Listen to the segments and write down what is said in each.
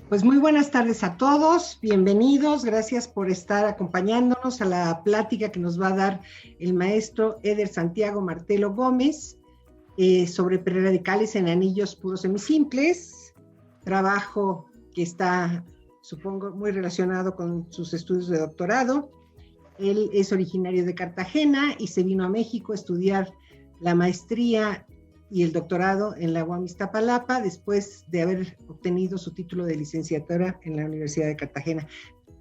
Pues muy buenas tardes a todos, bienvenidos, gracias por estar acompañándonos a la plática que nos va a dar el maestro Eder Santiago Martelo Gómez sobre preradicales en anillos puros semisimples, trabajo que está, supongo, muy relacionado con sus estudios de doctorado. Él es originario de Cartagena y se vino a México a estudiar la maestría y el doctorado en la UAM Iztapalapa después de haber obtenido su título de licenciatura en la Universidad de Cartagena.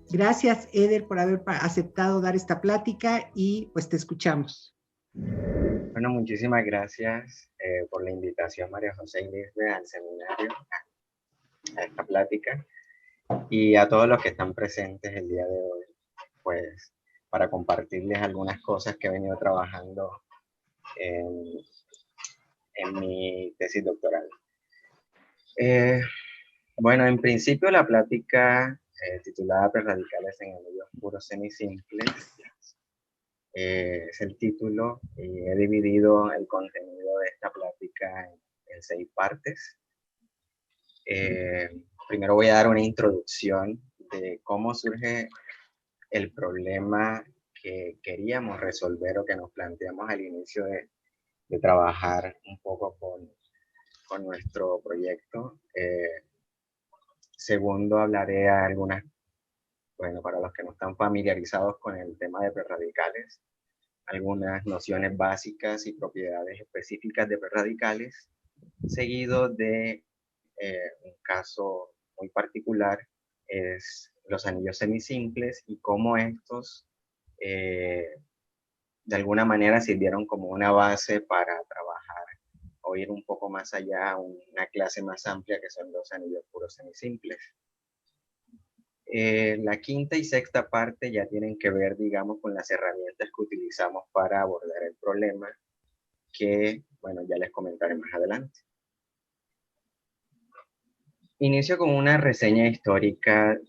Gracias, Eder, por haber aceptado dar esta plática y pues te escuchamos. Bueno, muchísimas gracias por la invitación, María José Inés, al seminario, a esta plática, y a todos los que están presentes el día de hoy, pues para compartirles algunas cosas que he venido trabajando en, en mi tesis doctoral. Bueno, en principio la plática titulada Preradicales en anillos puros semisimples es el título, y he dividido el contenido de esta plática en 6 partes. Primero voy a dar una introducción de cómo surge el problema que queríamos resolver o que nos planteamos al inicio de trabajar un poco con nuestro proyecto. Segundo, hablaré a algunas, bueno, para los que no están familiarizados con el tema de preradicales, algunas nociones básicas y propiedades específicas de preradicales, seguido de un caso muy particular, es los anillos semisimples y cómo estos de alguna manera sirvieron como una base para trabajar o ir un poco más allá, una clase más amplia que son los anillos puros semisimples. La quinta y sexta parte ya tienen que ver, digamos, con las herramientas que utilizamos para abordar el problema, que, bueno, ya les comentaré más adelante. Inicio con una reseña histórica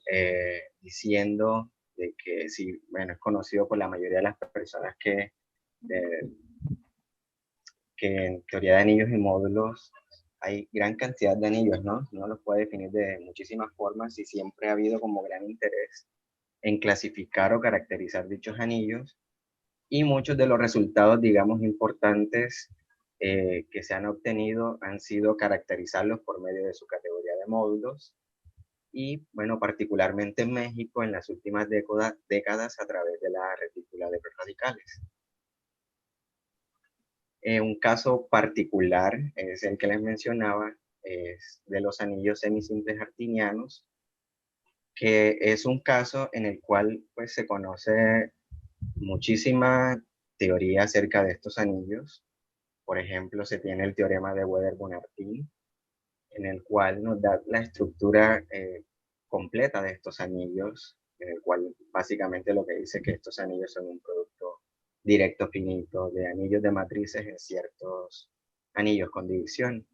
diciendo de que, sí, bueno, es conocido por la mayoría de las personas que en teoría de anillos y módulos hay gran cantidad de anillos, ¿no? Uno los puede definir de muchísimas formas y siempre ha habido como gran interés en clasificar o caracterizar dichos anillos, y muchos de los resultados, digamos, importantes que se han obtenido han sido caracterizarlos por medio de su categoría de módulos y, bueno, particularmente en México en las últimas décadas a través de la retícula de radicales. Un caso particular es el que les mencionaba, es de los anillos semisimples artinianos, que es un caso en el cual pues, se conoce muchísima teoría acerca de estos anillos. Por ejemplo, se tiene el teorema de Weder-Bonartin, en el cual nos da la estructura completa de estos anillos, en el cual básicamente lo que dice que estos anillos son un producto directo finito de anillos de matrices en ciertos anillos con división.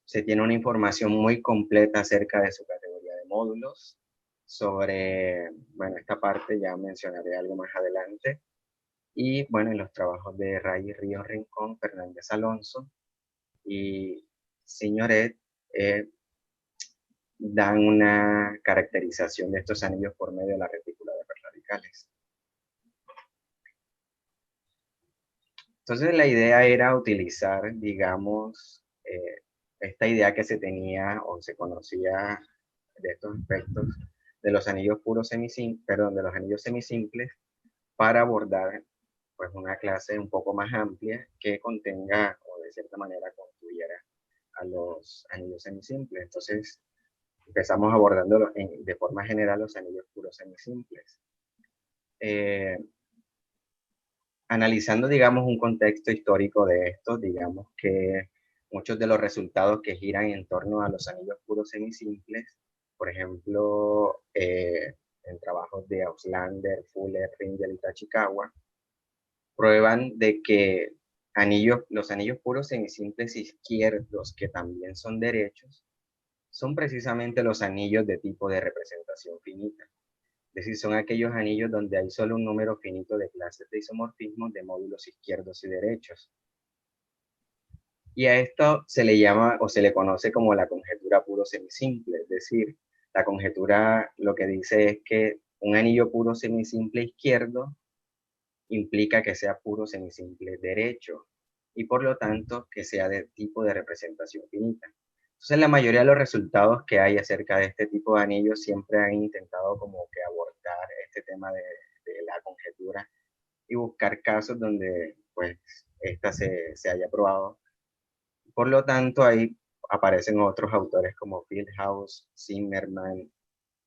Se tiene una información muy completa acerca de su categoría de módulos. Sobre, bueno, esta parte ya mencionaré algo más adelante. Y bueno, en los trabajos de Ray Ríos Rincón, Fernández Alonso y Signoret dan una caracterización de estos anillos por medio de la retícula de radicales. Entonces la idea era utilizar, digamos, esta idea que se tenía o se conocía de estos aspectos de los anillos puros de los anillos semisimples para abordar pues una clase un poco más amplia que contenga o de cierta manera concluyera a los anillos semisimples. Entonces empezamos abordando de forma general los anillos puros semisimples. Analizando, digamos, un contexto histórico de esto, digamos que muchos de los resultados que giran en torno a los anillos puros semisimples, por ejemplo, en trabajos de Auslander, Fuller, Ringel y Tachikawa, prueban de que los anillos puros semisimples izquierdos, que también son derechos, son precisamente los anillos de tipo de representación finita. Es decir, son aquellos anillos donde hay solo un número finito de clases de isomorfismos de módulos izquierdos y derechos. Y a esto se le llama o se le conoce como la conjetura puro semisimple, es decir, la conjetura lo que dice es que un anillo puro semisimple izquierdo implica que sea puro semisimple derecho y por lo tanto que sea de tipo de representación finita. Entonces la mayoría de los resultados que hay acerca de este tipo de anillos siempre han intentado como que abordar este tema de la conjetura y buscar casos donde pues esta se haya probado. Por lo tanto ahí aparecen otros autores como Fieldhouse, Zimmerman,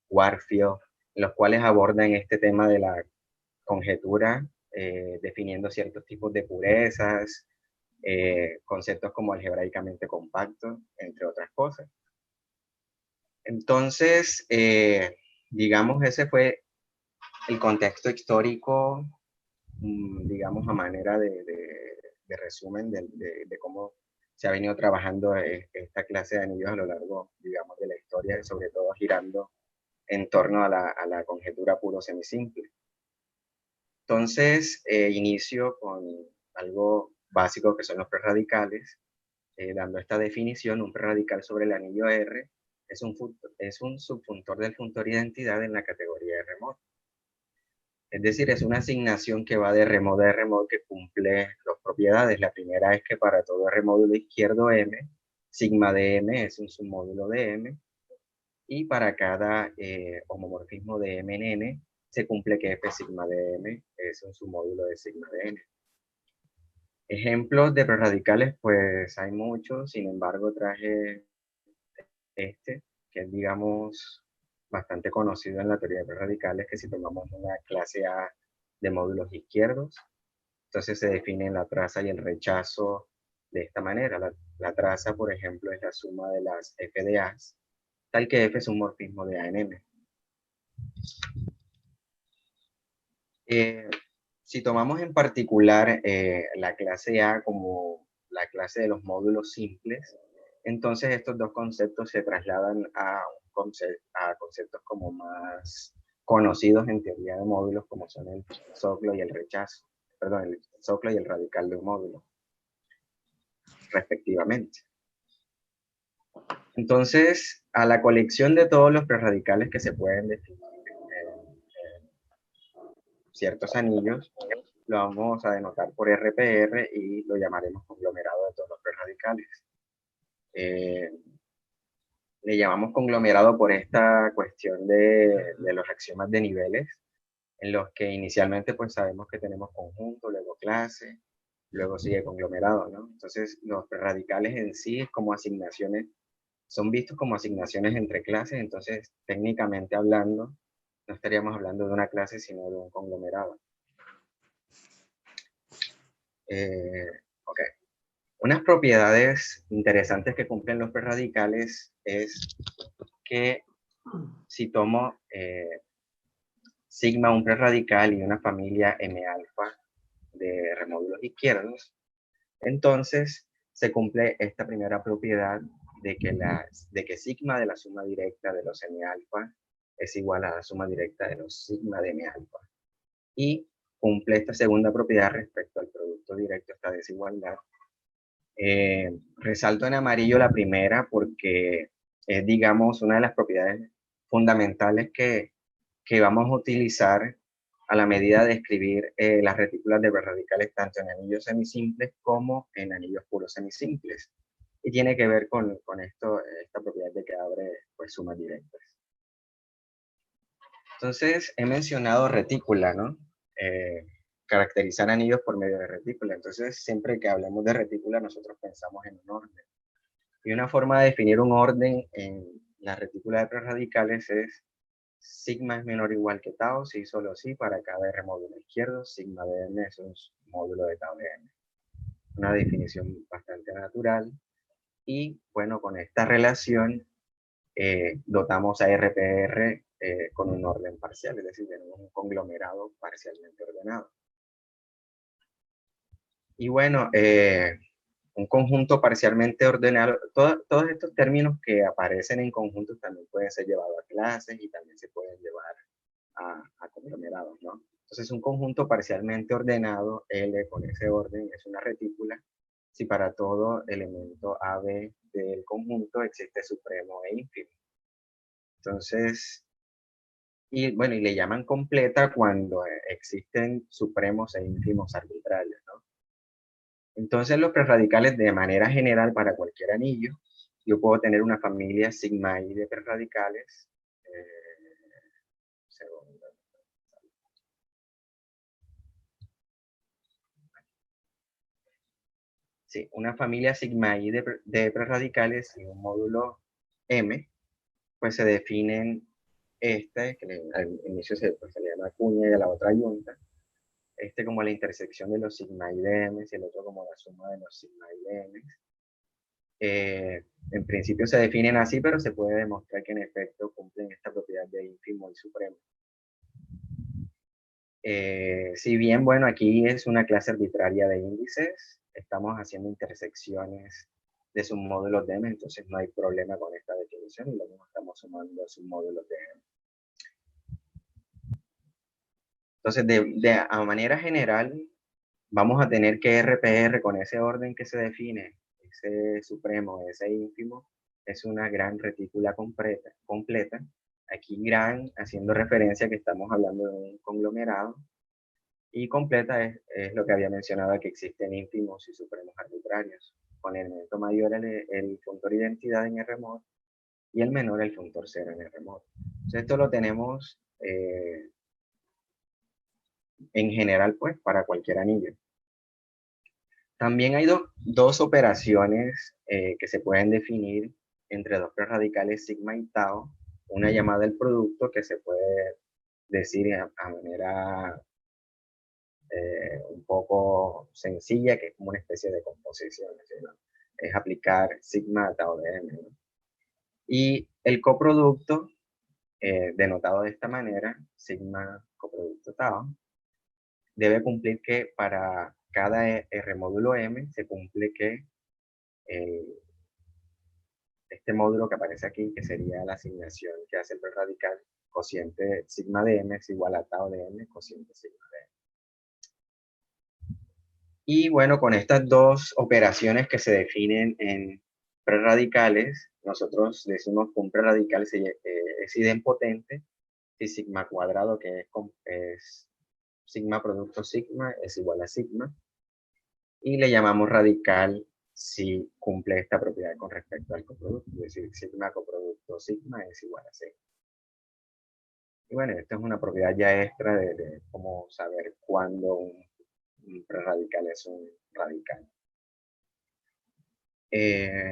Warfield, los cuales abordan este tema de la conjetura, definiendo ciertos tipos de purezas, conceptos como algebraicamente compactos, entre otras cosas. Entonces, digamos, ese fue el contexto histórico, digamos, a manera de resumen de cómo se ha venido trabajando esta clase de anillos a lo largo, digamos, de la historia, sobre todo girando en torno a la conjetura puro semisimple. Entonces, inicio con algo básico que son los prerradicales, dando esta definición. Un prerradical sobre el anillo R es un subfuntor del funtor identidad en la categoría R mod. Es decir, es una asignación que va de R mod a R mod que cumple dos propiedades. La primera es que para todo R módulo izquierdo M, sigma de M es un submódulo de M, y para cada homomorfismo de M en N, se cumple que F sigma de M es un submódulo de sigma de N. Ejemplos de prerradicales, pues hay muchos, sin embargo traje este, que es, digamos, bastante conocido en la teoría de prerradicales, que si tomamos una clase A de módulos izquierdos, entonces se define la traza y el rechazo de esta manera. La traza, por ejemplo, es la suma de las F de A, tal que F es un morfismo de A en M. Si tomamos en particular la clase A como la clase de los módulos simples, entonces estos dos conceptos se trasladan a conceptos como más conocidos en teoría de módulos, como son el soclo y el rechazo, perdón, el soclo y el radical de un módulo, respectivamente. Entonces, a la colección de todos los prerradicales que se pueden definir en ciertos anillos, lo vamos a denotar por RPR y lo llamaremos conglomerado de todos los prerradicales. Le llamamos conglomerado por esta cuestión de los axiomas de niveles, en los que inicialmente pues sabemos que tenemos conjunto, luego clase, luego sigue conglomerado, ¿no? Entonces los prerradicales en sí es como asignaciones, son vistos como asignaciones entre clases, entonces técnicamente hablando, no estaríamos hablando de una clase, sino de un conglomerado. Ok. Unas propiedades interesantes que cumplen los prerradicales es que si tomo sigma un prerradical y una familia M alfa de remódulos izquierdos, entonces se cumple esta primera propiedad de que sigma de la suma directa de los M alfa es igual a la suma directa de los sigma de M alfa. Y cumple esta segunda propiedad respecto al producto directo, esta desigualdad. Resalto en amarillo la primera porque es, digamos, una de las propiedades fundamentales que vamos a utilizar a la medida de escribir las retículas de radicales tanto en anillos semisimples como en anillos puros semisimples. Y tiene que ver con esto, esta propiedad de que abre pues, sumas directas. Entonces, he mencionado retícula, ¿no? Caracterizar anillos por medio de retícula. Entonces, siempre que hablemos de retícula, nosotros pensamos en un orden. Y una forma de definir un orden en la retícula de prerradicales es sigma es menor o igual que tau, si solo si para cada R módulo izquierdo, sigma de n es un módulo de tau de n. Una definición bastante natural. Y bueno, con esta relación dotamos a RPR con un orden parcial, es decir, tenemos un conglomerado parcialmente ordenado. Y bueno, un conjunto parcialmente ordenado, todos estos términos que aparecen en conjuntos también pueden ser llevados a clases y también se pueden llevar a conglomerados, ¿no? Entonces un conjunto parcialmente ordenado, L con ese orden, es una retícula si para todo elemento AB del conjunto existe supremo e ínfimo. Entonces, y bueno, y le llaman completa cuando existen supremos e ínfimos arbitrarios, ¿no? Entonces, los prerradicales de manera general para cualquier anillo, yo puedo tener una familia sigma i de prerradicales. Segundo. Sí, una familia sigma i de prerradicales y un módulo M, pues se definen que al inicio pues, se le llama cuña y a la otra yunta, como la intersección de los sigma i de M y el otro como la suma de los sigma i de M. En principio se definen así, pero se puede demostrar que en efecto cumplen esta propiedad de ínfimo y supremo. Si bien, bueno, aquí es una clase arbitraria de índices, estamos haciendo intersecciones de submódulos de M, entonces no hay problema con esta definición y luego estamos sumando submódulos de M. Entonces, a manera general, vamos a tener que RPR con ese orden que se define, ese supremo, ese ínfimo, es una gran retícula completa. Aquí gran, haciendo referencia que estamos hablando de un conglomerado, y completa es lo que había mencionado, que existen ínfimos y supremos arbitrarios, con el elemento mayor el funtor identidad en R-mod y el menor el funtor cero en R-mod. Entonces esto lo tenemos en general pues para cualquier anillo. También hay dos operaciones que se pueden definir entre dos prerradicales sigma y tau, una llamada el producto que se puede decir a manera un poco sencilla, que es como una especie de composición, ¿no? Es aplicar sigma a tau de m, ¿no? Y el coproducto, denotado de esta manera, sigma coproducto tau, debe cumplir que para cada R módulo M se cumple que este módulo que aparece aquí, que sería la asignación que hace el prerradical, cociente sigma de m es igual a tau de m, cociente sigma de m. Y bueno, con estas dos operaciones que se definen en prerradicales, nosotros decimos que un prerradical es idempotente si sigma cuadrado, que es sigma producto sigma, es igual a sigma. Y le llamamos radical si cumple esta propiedad con respecto al coproducto, es decir, sigma coproducto sigma es igual a sigma. Y bueno, esta es una propiedad ya extra de cómo saber cuándo un prerradical es un radical.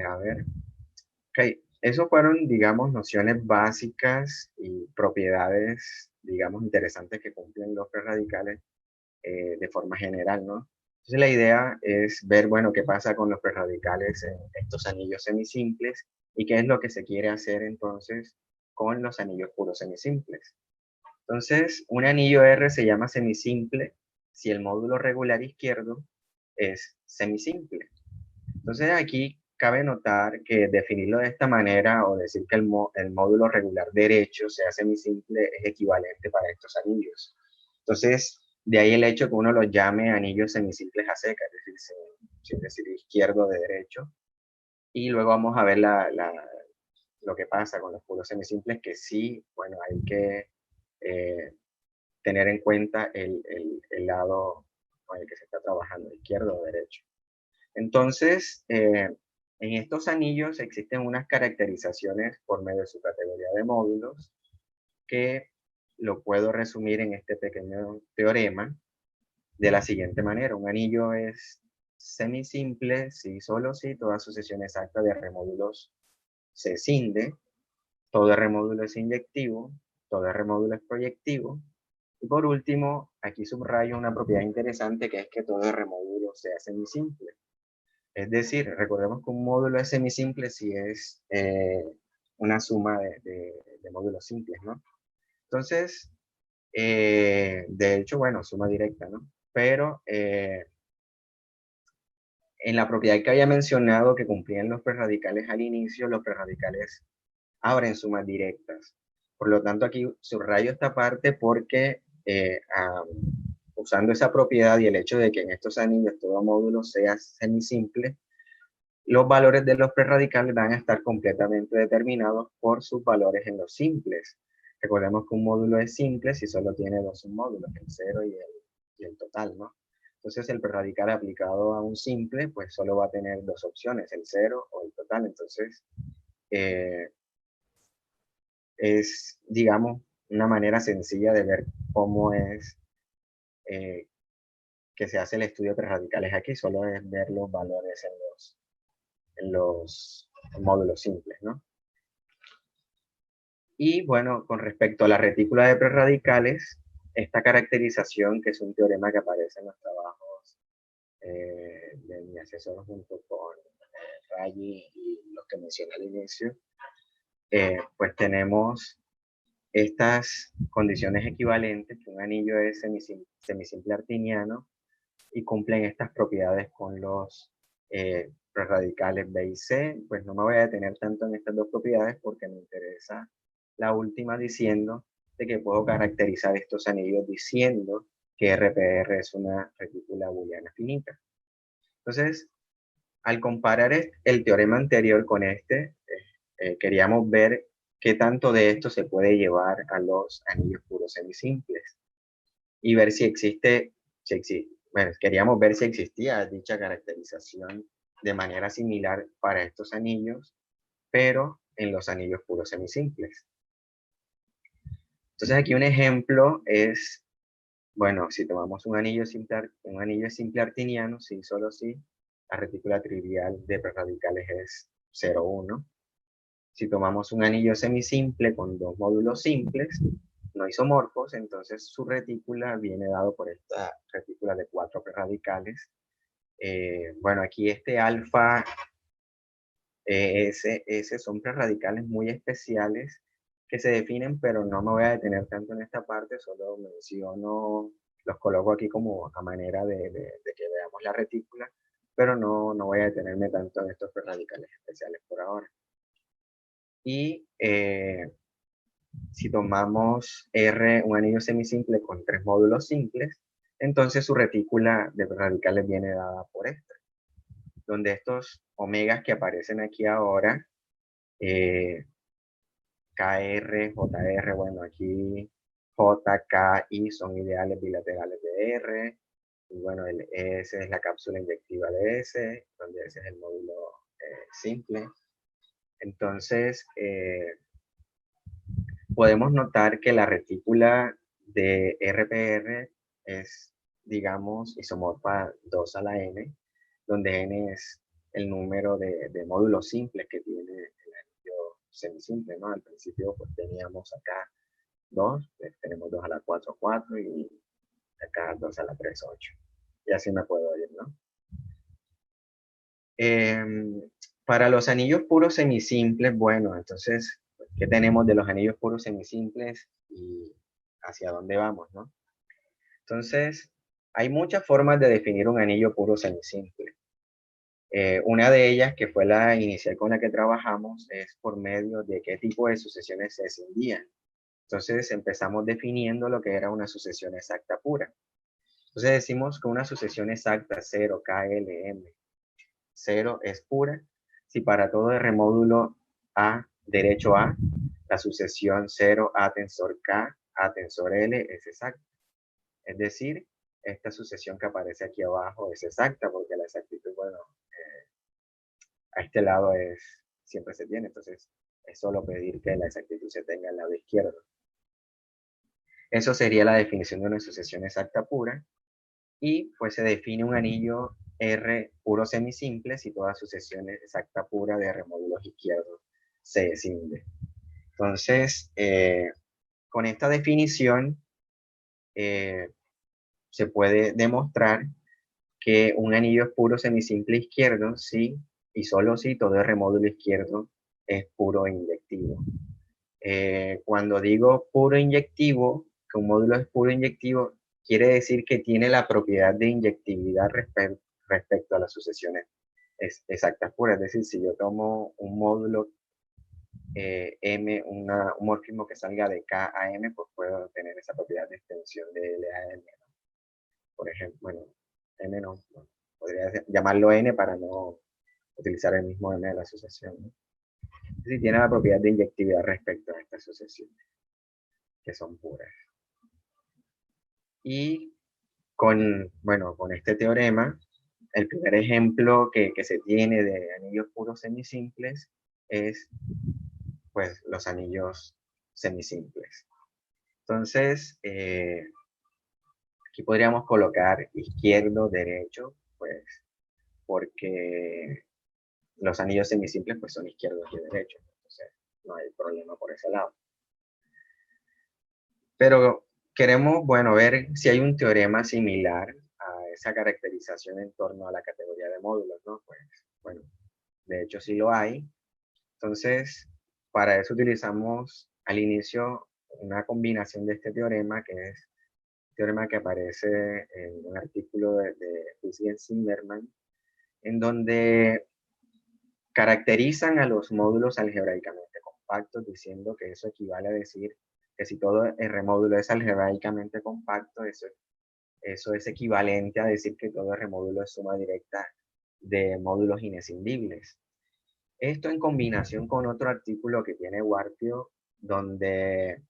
A ver, ok, esos fueron, digamos, nociones básicas y propiedades, digamos, interesantes que cumplen los prerradicales de forma general, ¿no? Entonces la idea es ver, bueno, qué pasa con los prerradicales en estos anillos semisimples y qué es lo que se quiere hacer entonces con los anillos puros semisimples. Entonces, un anillo R se llama semisimple si el módulo regular izquierdo es semisimple. Entonces aquí cabe notar que definirlo de esta manera o decir que el módulo regular derecho sea semisimple es equivalente para estos anillos. Entonces, de ahí el hecho que uno los llame anillos semisimples a secas, es decir, sin decir izquierdo de derecho. Y luego vamos a ver lo que pasa con los puros semisimples, que sí, bueno, hay que tener en cuenta el lado con el que se está trabajando, izquierdo o derecho. Entonces, en estos anillos existen unas caracterizaciones por medio de su categoría de módulos que lo puedo resumir en este pequeño teorema de la siguiente manera. Un anillo es semisimple si solo si toda sucesión exacta de R módulos se cinde, todo R módulo es inyectivo, todo R módulo es proyectivo, y por último, aquí subrayo una propiedad interesante que es que todo R módulo sea semisimple. Es decir, recordemos que un módulo es semisimple si es una suma de módulos simples, ¿no? Entonces, de hecho, bueno, suma directa, ¿no? Pero en la propiedad que había mencionado que cumplían los prerradicales al inicio, los prerradicales abren sumas directas. Por lo tanto, aquí subrayo esta parte porque usando esa propiedad y el hecho de que en estos anillos todo módulo sea semisimple, los valores de los prerradicales van a estar completamente determinados por sus valores en los simples. Recordemos que un módulo es simple si solo tiene dos submódulos, el cero y el total, ¿no? Entonces el preradical aplicado a un simple, pues solo va a tener dos opciones, el cero o el total. Entonces, es, digamos, una manera sencilla de ver cómo es que se hace el estudio de prerradicales aquí, solo es ver los valores en los módulos simples, ¿no? Y bueno, con respecto a la retícula de prerradicales, esta caracterización, que es un teorema que aparece en los trabajos de mi asesor junto con Rayi y los que mencioné al inicio, pues tenemos estas condiciones equivalentes, que un anillo es semisimple artiniano y cumplen estas propiedades con los prerradicales B y C. Pues no me voy a detener tanto en estas dos propiedades porque me interesa la última, diciendo de que puedo caracterizar estos anillos diciendo que RPR es una retícula booleana finita. Entonces, al comparar el teorema anterior con este, queríamos ver qué tanto de esto se puede llevar a los anillos puros semisimples y ver bueno, queríamos ver si existía dicha caracterización de manera similar para estos anillos, pero en los anillos puros semisimples. Entonces aquí un ejemplo es, bueno, si tomamos un anillo simple artiniano, sí, solo sí, la retícula trivial de prerradicales es 0, 1. Si tomamos un anillo semisimple con dos módulos simples, no isomorfos, entonces su retícula viene dado por esta retícula de 4 prerradicales. Bueno, aquí este alfa S son prerradicales muy especiales que se definen, pero no me voy a detener tanto en esta parte, solo menciono, los coloco aquí como a manera de que veamos la retícula, pero no voy a detenerme tanto en estos prerradicales especiales por ahora. Y si tomamos R, un anillo semisimple con 3 módulos simples, entonces su retícula de radicales viene dada por esta, donde estos omegas que aparecen aquí ahora, KR, JR, bueno, aquí J, K, I son ideales bilaterales de R, y bueno, el S es la cápsula inyectiva de S, donde S es el módulo simple. Entonces, podemos notar que la retícula de RPR es, digamos, isomorfa 2 a la n, donde n es el número de módulos simples que tiene el anillo semisimple, ¿no? Al principio pues teníamos acá 2, tenemos 2 a la 4, 4, y acá 2 a la 3, 8. Y así me puedo ir, ¿no? Para los anillos puros semisimples, bueno, entonces, ¿qué tenemos de los anillos puros semisimples y hacia dónde vamos, no? Entonces, hay muchas formas de definir un anillo puro semisimple. Una de ellas, que fue la inicial con la que trabajamos, es por medio de qué tipo de sucesiones se escindían. Entonces, empezamos definiendo lo que era una sucesión exacta pura. Entonces, decimos que una sucesión exacta 0, KLM, 0 es pura si para todo R módulo A derecho A, la sucesión 0 A tensor K, A tensor L es exacta. Es decir, esta sucesión que aparece aquí abajo es exacta porque la exactitud, bueno, a este lado siempre se tiene, entonces es solo pedir que la exactitud se tenga al lado izquierdo. Eso sería la definición de una sucesión exacta pura. Y pues se define un anillo R puro semisimple si toda sucesión exacta pura de R módulos izquierdos se escinde. Entonces, con esta definición se puede demostrar que un anillo es puro semisimple izquierdo si y solo si todo R módulo izquierdo es puro inyectivo. Cuando digo puro inyectivo, que un módulo es puro inyectivo, quiere decir que tiene la propiedad de inyectividad respecto a las sucesiones exactas puras. Es decir, si yo tomo un módulo M, un morfismo que salga de K a M, pues puedo tener esa propiedad de extensión de L a M. por ejemplo, bueno, n no, podría llamarlo n para no utilizar el mismo n de la asociación, ¿no? Si tiene la propiedad de inyectividad respecto a estas asociaciones, que son puras. Y bueno, con este teorema, el primer ejemplo que se tiene de anillos puros semisimples es, pues, los anillos semisimples. Entonces, aquí podríamos colocar izquierdo, derecho, pues, porque los anillos semisimples, pues, son izquierdos y derechos. Entonces, no hay problema por ese lado. Pero queremos, bueno, ver si hay un teorema similar a esa caracterización en torno a la categoría de módulos, ¿no? Pues, bueno, de hecho sí lo hay. Entonces, para eso utilizamos al inicio una combinación de este teorema, que es un teorema que aparece en un artículo de Huisgen-Zimmermann, en donde caracterizan a los módulos algebraicamente compactos, diciendo que eso equivale a decir que si todo R módulo es algebraicamente compacto, eso es equivalente a decir que todo R módulo es suma directa de módulos inescindibles. Esto en combinación con otro artículo que tiene Warpio, donde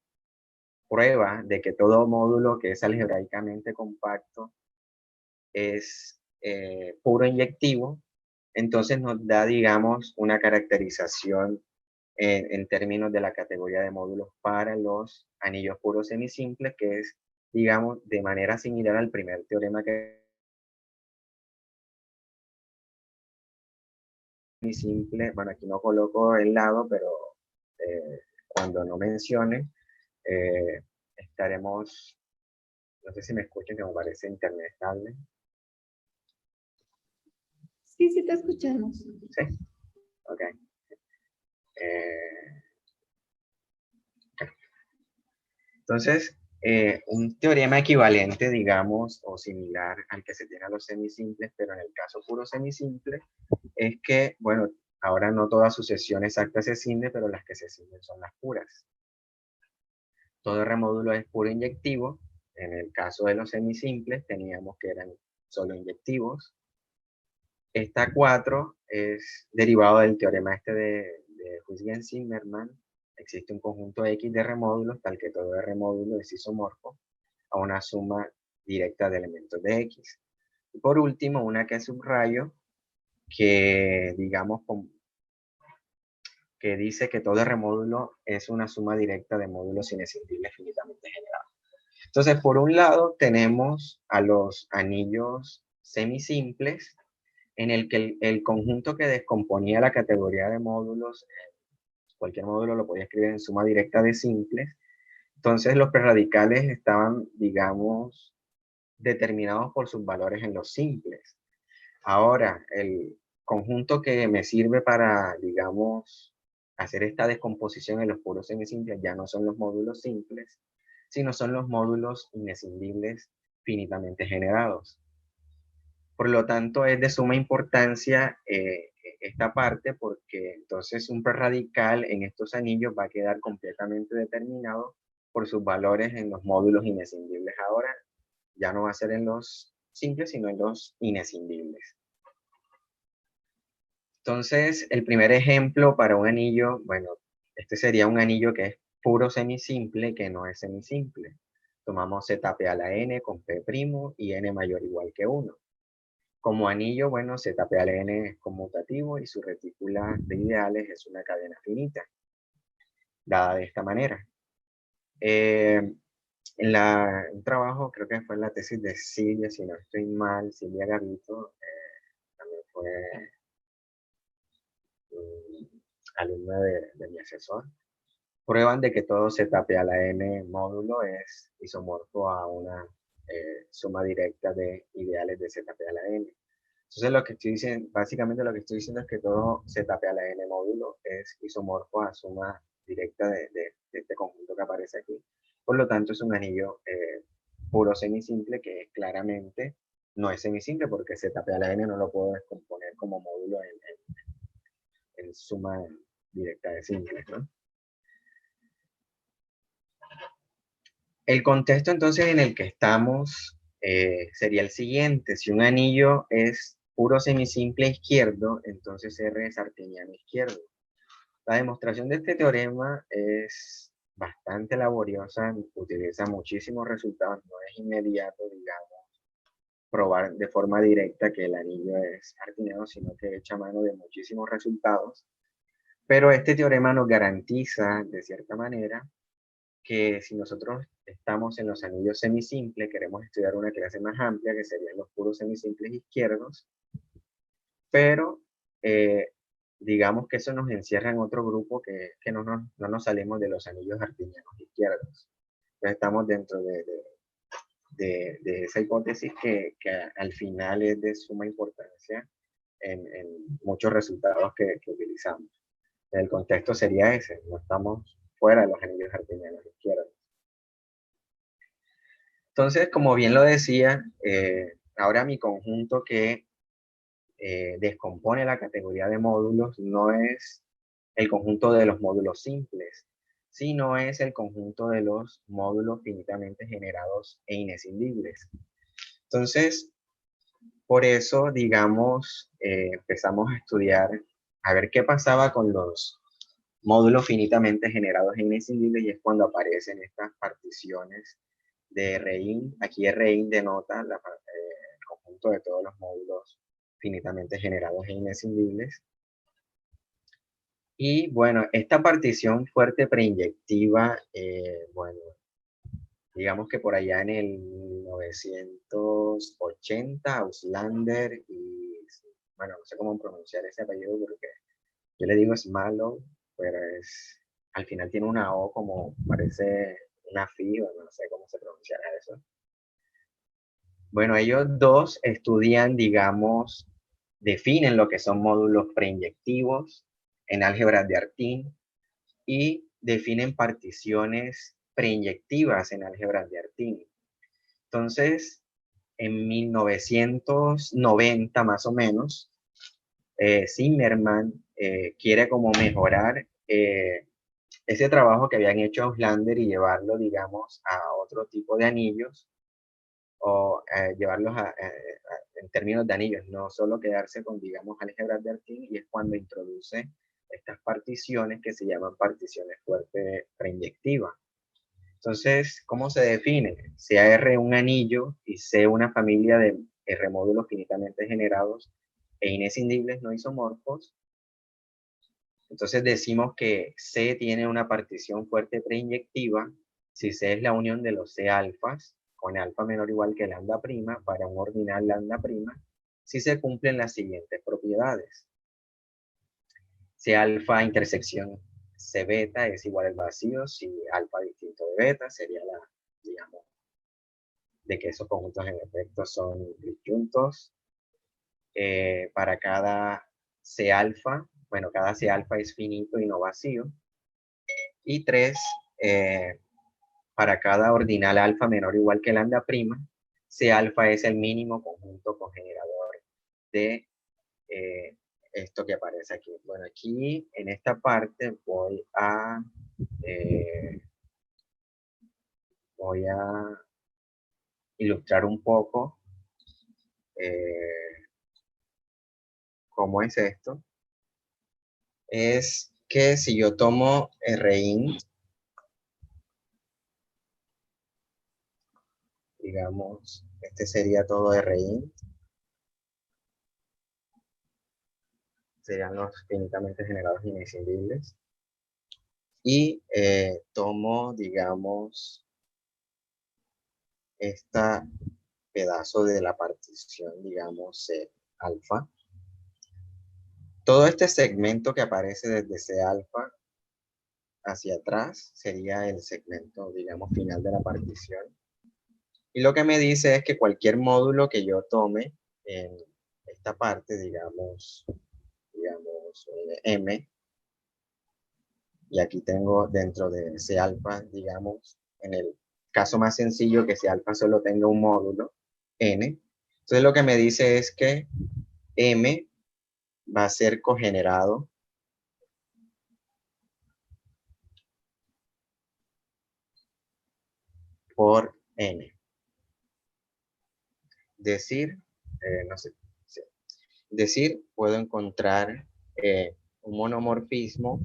prueba de que todo módulo que es algebraicamente compacto es puro inyectivo, entonces nos da, digamos, una caracterización en términos de la categoría de módulos para los anillos puros semisimples, que es, digamos, de manera similar al primer teorema que es simple. Bueno, aquí no coloco el lado, pero cuando no mencione, eh, estaremos, no sé si me escuchan, que me parece internet estable. Sí, sí te escuchamos. Sí, ok. Entonces, un teorema equivalente, digamos, o similar al que se tiene a los semisimples, pero en el caso puro semisimple, es que, bueno, ahora no toda sucesión exacta se cinde, pero las que se cinden son las puras. Todo R módulo es puro inyectivo. En el caso de los semisimples, teníamos que eran solo inyectivos. Esta 4 es derivado del teorema este de Huisgen-Zimmermann. Existe un conjunto X de R módulos, tal que todo R módulo es isomorfo a una suma directa de elementos de X. Y por último, una que subrayo, que digamos que dice que todo R módulo es una suma directa de módulos inescindibles finitamente generados. Entonces, por un lado, tenemos a los anillos semisimples, en el que el conjunto que descomponía la categoría de módulos, cualquier módulo lo podía escribir en suma directa de simples. Entonces, los preradicales estaban, digamos, determinados por sus valores en los simples. Ahora, el conjunto que me sirve para, digamos, hacer esta descomposición en los puros semisimples ya no son los módulos simples, sino son los módulos inescindibles finitamente generados. Por lo tanto, es de suma importancia esta parte, porque entonces un preradical en estos anillos va a quedar completamente determinado por sus valores en los módulos inescindibles. Ahora ya no va a ser en los simples, sino en los inescindibles. Entonces, el primer ejemplo para un anillo, bueno, este sería un anillo que es puro semisimple, que no es semisimple. Tomamos ZP a la n con P' y n mayor o igual que 1. Como anillo, bueno, ZP a la n es conmutativo y su retícula de ideales es una cadena finita, dada de esta manera. En un trabajo, creo que fue en la tesis de Silvia, si no estoy mal, Silvia Gavito, también fue alumna de mi asesor, prueban de que todo ZP a la n módulo es isomorfo a una suma directa de ideales de ZP a la n. Entonces lo que estoy diciendo, básicamente lo que estoy diciendo es que todo ZP a la n módulo es isomorfo a suma directa de este conjunto que aparece aquí. Por lo tanto, es un anillo puro semisimple que claramente no es semisimple, porque ZP a la n no lo puedo descomponer como módulo en suma directa de simples, ¿no? El contexto entonces en el que estamos sería el siguiente. Si un anillo es puro semisimple izquierdo, entonces R es artiniano izquierdo. La demostración de este teorema es bastante laboriosa, utiliza muchísimos resultados, no es inmediato, digamos, probar de forma directa que el anillo es artiniano, sino que echa mano de muchísimos resultados. Pero este teorema nos garantiza, de cierta manera, que si nosotros estamos en los anillos semisimples, queremos estudiar una clase más amplia, que serían los puros semisimples izquierdos, pero digamos que eso nos encierra en otro grupo que no nos salimos de los anillos artinianos izquierdos. Entonces estamos dentro de esa hipótesis que al final es de suma importancia en muchos resultados que utilizamos. El contexto sería ese, no estamos fuera de los anillos artinianos izquierdos. Entonces, como bien lo decía, ahora mi conjunto que descompone la categoría de módulos no es el conjunto de los módulos simples, sino es el conjunto de los módulos finitamente generados e inescindibles. Entonces, por eso, digamos, empezamos a estudiar, a ver qué pasaba con los módulos finitamente generados e inescindibles, y es cuando aparecen estas particiones de RIN. Aquí RIN denota el conjunto de todos los módulos finitamente generados e inescindibles. Y bueno, esta partición fuerte preinyectiva, bueno, digamos que por allá en el 1980, Auslander y, bueno, no sé cómo pronunciar ese apellido porque yo le digo Smalow, pero al final tiene una O como parece una FI, o no sé cómo se pronunciará eso. Bueno, ellos dos estudian, digamos, definen lo que son módulos preinyectivos en álgebras de Artin y definen particiones preinyectivas en álgebras de Artin. Entonces, en 1990 más o menos, Zimmermann quiere como mejorar ese trabajo que habían hecho Auslander y llevarlo, digamos, a otro tipo de anillos, o llevarlos en términos de anillos, no solo quedarse con, digamos, álgebras de Artin, y es cuando introduce estas particiones que se llaman particiones fuerte preinyectiva. Entonces, ¿cómo se define? Sea R un anillo y C una familia de R módulos finitamente generados e inescindibles no isomorfos. Entonces decimos que C tiene una partición fuerte preinyectiva si C es la unión de los C alfas con alfa menor o igual que lambda prima para un ordinal lambda prima, si se cumplen las siguientes propiedades. C alfa intersección C beta es igual al vacío, si alfa distinto de beta sería la, digamos, de que esos conjuntos en efecto son disjuntos. Para cada C alfa, bueno, cada C alfa es finito y no vacío. Y 3, para cada ordinal alfa menor o igual que lambda prima, C alfa es el mínimo conjunto cogenerador de esto que aparece aquí. Bueno, aquí en esta parte voy a ilustrar un poco cómo es esto. Es que si yo tomo Rin, digamos, este sería todo Rin, serían los finitamente generados inescindibles, y tomo, digamos, este pedazo de la partición, digamos, C alfa. Todo este segmento que aparece desde C alfa hacia atrás sería el segmento, digamos, final de la partición. Y lo que me dice es que cualquier módulo que yo tome en esta parte, digamos M, y aquí tengo dentro de C alfa, digamos, en el caso más sencillo que C alfa solo tenga un módulo, N. Entonces lo que me dice es que M va a ser cogenerado por N. decir, no sé, sí, decir, puedo encontrar un monomorfismo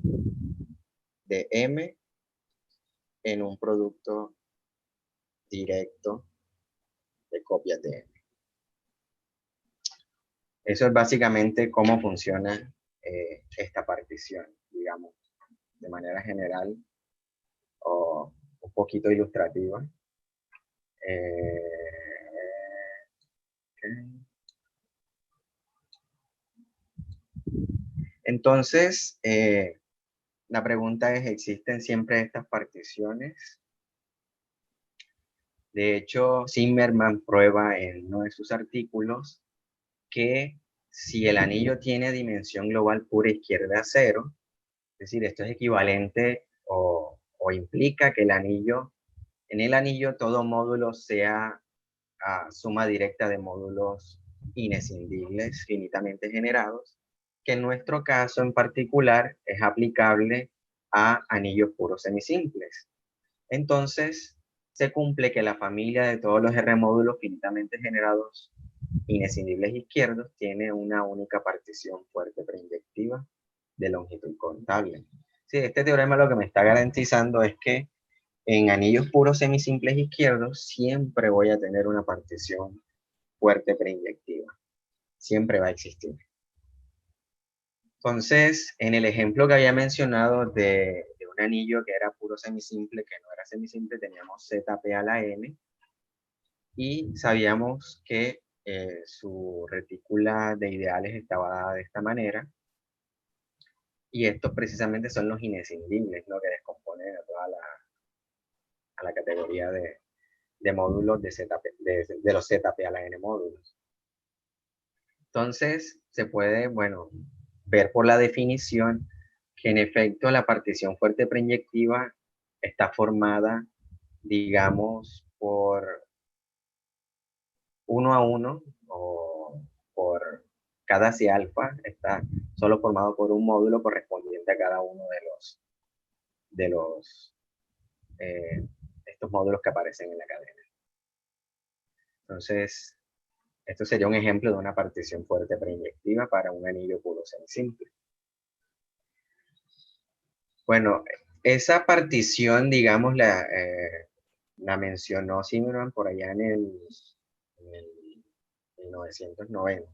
de M en un producto directo de copias de M. Eso es básicamente cómo funciona esta partición, digamos, de manera general o un poquito ilustrativa. Okay. Entonces, la pregunta es, ¿existen siempre estas particiones? De hecho, Zimmermann prueba en uno de sus artículos que si el anillo tiene dimensión global pura izquierda 0, es decir, esto es equivalente o implica que en el anillo todo módulo sea suma directa de módulos inescindibles, finitamente generados, que en nuestro caso en particular es aplicable a anillos puros semisimples. Entonces, se cumple que la familia de todos los R módulos finitamente generados inescindibles izquierdos tiene una única partición fuerte preinyectiva de longitud contable. Sí, este teorema lo que me está garantizando es que en anillos puros semisimples izquierdos siempre voy a tener una partición fuerte preinyectiva. Siempre va a existir. Entonces, en el ejemplo que había mencionado de un anillo que era puro semisimple, que no era semisimple, teníamos ZP a la N y sabíamos que su retícula de ideales estaba dada de esta manera. Y estos precisamente son los inescindibles, ¿no? Que descomponen a toda la categoría de módulos de los ZP a la N módulos. Entonces, se puede, bueno, ver por la definición que en efecto la partición fuerte preinyectiva está formada, digamos, por 1 a 1 o por cada si alfa está solo formado por un módulo correspondiente a cada uno de estos módulos que aparecen en la cadena. Entonces, esto sería un ejemplo de una partición fuerte preinyectiva para un anillo puro semisimple. Bueno, esa partición, digamos, la mencionó Zimmermann por allá en el 1990.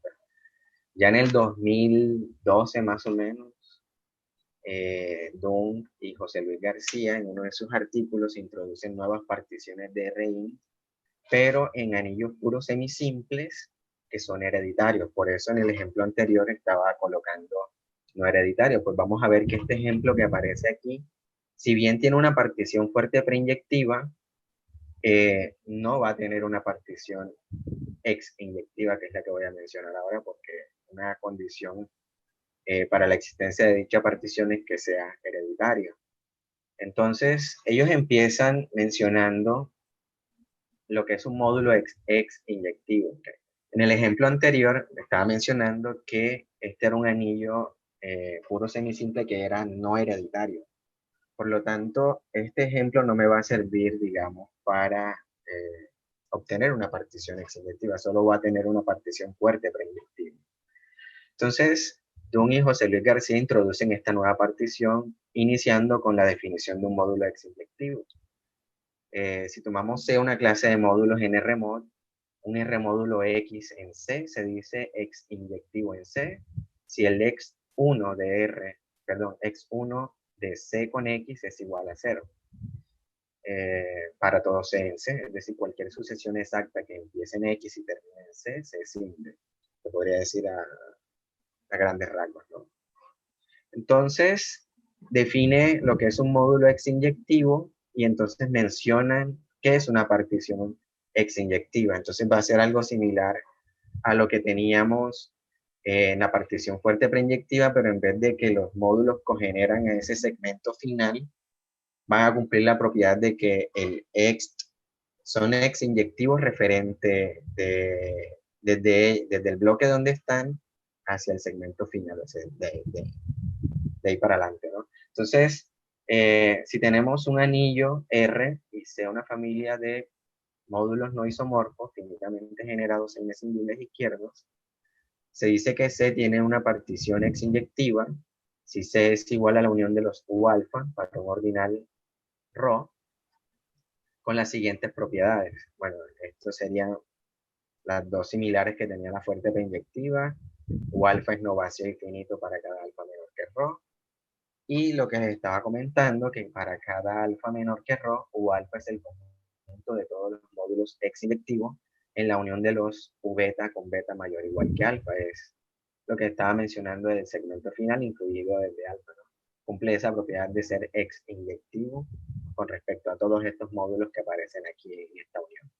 Ya en el 2012 más o menos, Dung y José Luis García en uno de sus artículos introducen nuevas particiones de RI, pero en anillos puros semisimples que son hereditarios. Por eso en el ejemplo anterior estaba colocando no hereditario. Pues vamos a ver que este ejemplo que aparece aquí, si bien tiene una partición fuerte preinyectiva, no va a tener una partición ex-inyectiva, que es la que voy a mencionar ahora, porque una condición para la existencia de dicha partición es que sea hereditario. Entonces, ellos empiezan mencionando lo que es un módulo ex-inyectivo. ¿Okay? En el ejemplo anterior, estaba mencionando que este era un anillo puro semisimple que era no hereditario. Por lo tanto, este ejemplo no me va a servir, digamos, para obtener una partición ex-inyectiva. Solo va a tener una partición fuerte preinyectiva. Entonces, Dung y José Luis García introducen esta nueva partición, iniciando con la definición de un módulo ex-inyectivo. Si tomamos C, una clase de módulos en Rmod, un R módulo X en C se dice ex-inyectivo en C. Si el X1 de R, perdón, X1 de C con X es igual a 0. Para todo C en C, es decir, cualquier sucesión exacta que empiece en X y termine en C, se simple. Se podría decir a grandes rasgos, ¿no? Entonces, define lo que es un módulo ex-inyectivo y entonces mencionan qué es una partición ex-inyectiva. Entonces va a ser algo similar a lo que teníamos en la partición fuerte preinyectiva, pero en vez de que los módulos cogeneran a ese segmento final, van a cumplir la propiedad de que son ex-inyectivos referente desde el bloque donde están hacia el segmento final, o sea, de ahí para adelante, ¿no? Entonces, si tenemos un anillo R y sea una familia de módulos no isomorfos finitamente generados en mesindines izquierdos, se dice que C tiene una partición X-inyectiva si C es igual a la unión de los U alfa, patrón ordinal ρ, con las siguientes propiedades. Bueno, estos serían las dos similares que tenía la fuerte P-inyectiva. U alfa es no vacío infinito para cada alfa menor que ρ. Y lo que les estaba comentando, que para cada alfa menor que ρ, U alfa es el conjunto de todos los módulos X-inyectivos en la unión de los U beta con beta mayor o igual que alfa. Es lo que estaba mencionando del segmento final, incluido desde alfa, ¿no? Cumple esa propiedad de ser X-inyectivo con respecto a todos estos módulos que aparecen aquí en esta unión.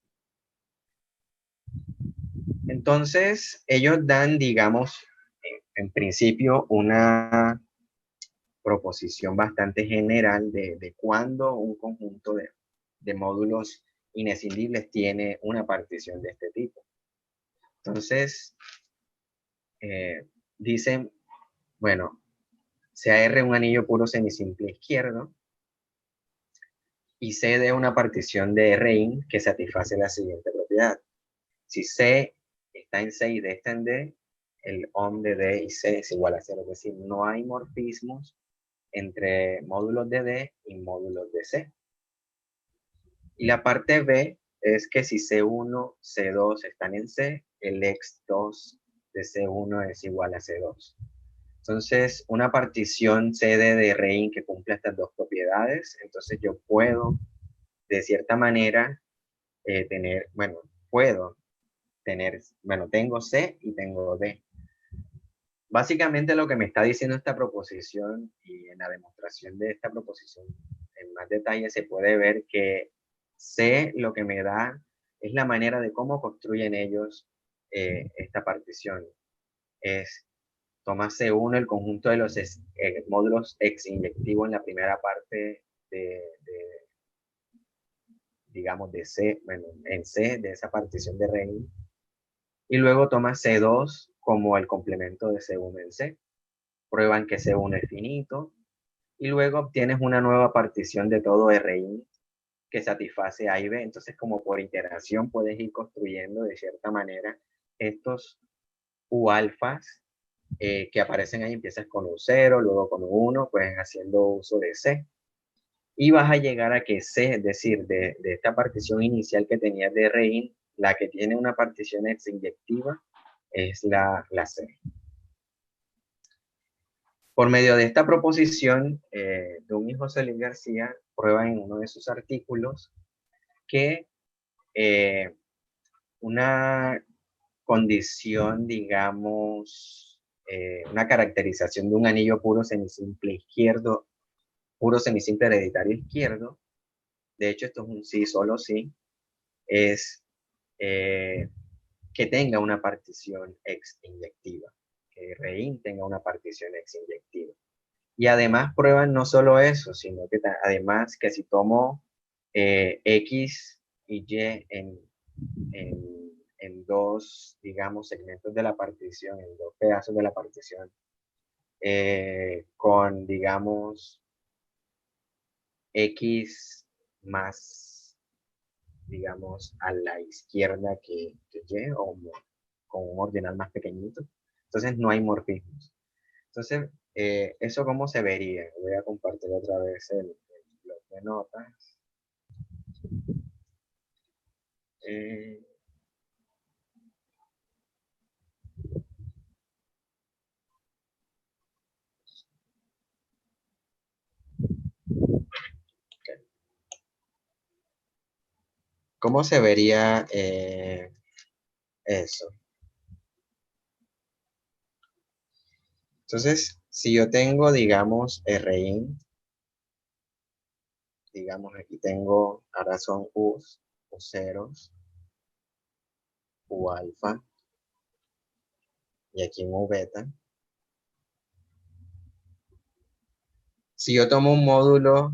Entonces, ellos dan, digamos, en principio, una proposición bastante general de cuándo un conjunto de módulos inescindibles tiene una partición de este tipo. Entonces, dicen, bueno, sea R un anillo puro semisimple izquierdo y C de una partición de Rn que satisface la siguiente propiedad. Si C está en C y D está en D, el OM de D y C es igual a 0. Es decir, no hay morfismos entre módulos de D y módulos de C. Y la parte B es que si C1, C2 están en C, el X2 de C1 es igual a C2. Entonces, una partición CD de Rn que cumple estas dos propiedades, entonces yo puedo, de cierta manera, tengo C y tengo D. Básicamente lo que me está diciendo esta proposición, y en la demostración de esta proposición en más detalle se puede ver que C lo que me da es la manera de cómo construyen ellos esta partición. Toma C1 el conjunto de los módulos X-inyectivos en la primera parte digamos, de C, bueno, en C, de esa partición de Rn, y luego toma C2 como el complemento de C1 en C. Prueban que C1 es finito, y luego obtienes una nueva partición de todo Rn que satisface A y B. Entonces, como por iteración puedes ir construyendo de cierta manera estos U alfas que aparecen ahí. Empiezas con un 0, luego con un 1, pues haciendo uso de C. Y vas a llegar a que C, es decir, de esta partición inicial que tenías de Rn, la que tiene una partición X-inyectiva es la C. Por medio de esta proposición, Dung y José Luis García prueban en uno de sus artículos que una condición, digamos, una caracterización de un anillo puro semisimple izquierdo, puro semisimple hereditario izquierdo, de hecho esto es un sí, solo sí, es que tenga una partición X-inyectiva, que Rn tenga una partición X-inyectiva. Y además prueban no solo eso, sino que además que si tomo X y Y en dos, digamos, segmentos de la partición, en dos pedazos de la partición, con, digamos, X más, digamos, a la izquierda que Y, o con un ordinal más pequeñito. Entonces no hay morfismos. Entonces, ¿eso cómo se vería? Voy a compartir otra vez el bloc de notas. ¿Cómo se vería eso? Entonces, si yo tengo, digamos, Rin, digamos, aquí tengo, ahora son U's, U ceros, U alfa, y aquí un U beta. Si yo tomo un módulo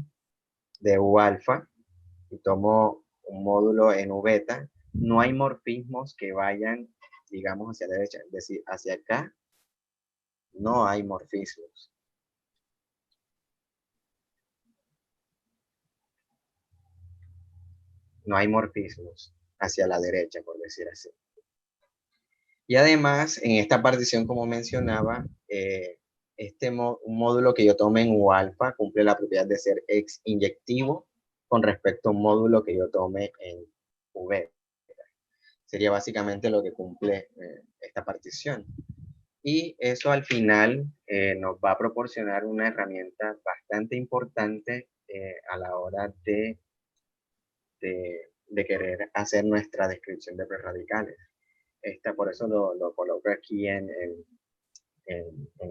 de U alfa y tomo un módulo en U beta, no hay morfismos que vayan, digamos, hacia la derecha, es decir, hacia acá, no hay morfismos. No hay morfismos. hacia la derecha, por decir así. Y además, en esta partición, como mencionaba, un módulo que yo tome en U alfa cumple la propiedad de ser ex inyectivo con respecto a un módulo que yo tome en U beta. Sería básicamente lo que cumple esta partición. Y eso al final nos va a proporcionar una herramienta bastante importante a la hora de querer hacer nuestra descripción de prerradicales. Por eso lo coloco aquí en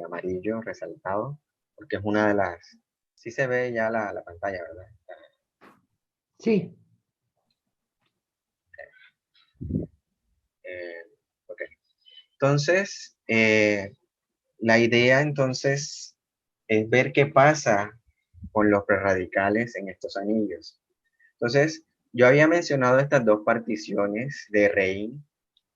amarillo resaltado, porque es una de las... Sí se ve ya la pantalla, ¿verdad? Sí. Ok. Entonces, la idea entonces es ver qué pasa con los prerradicales en estos anillos. Entonces, yo había mencionado estas dos particiones de Rein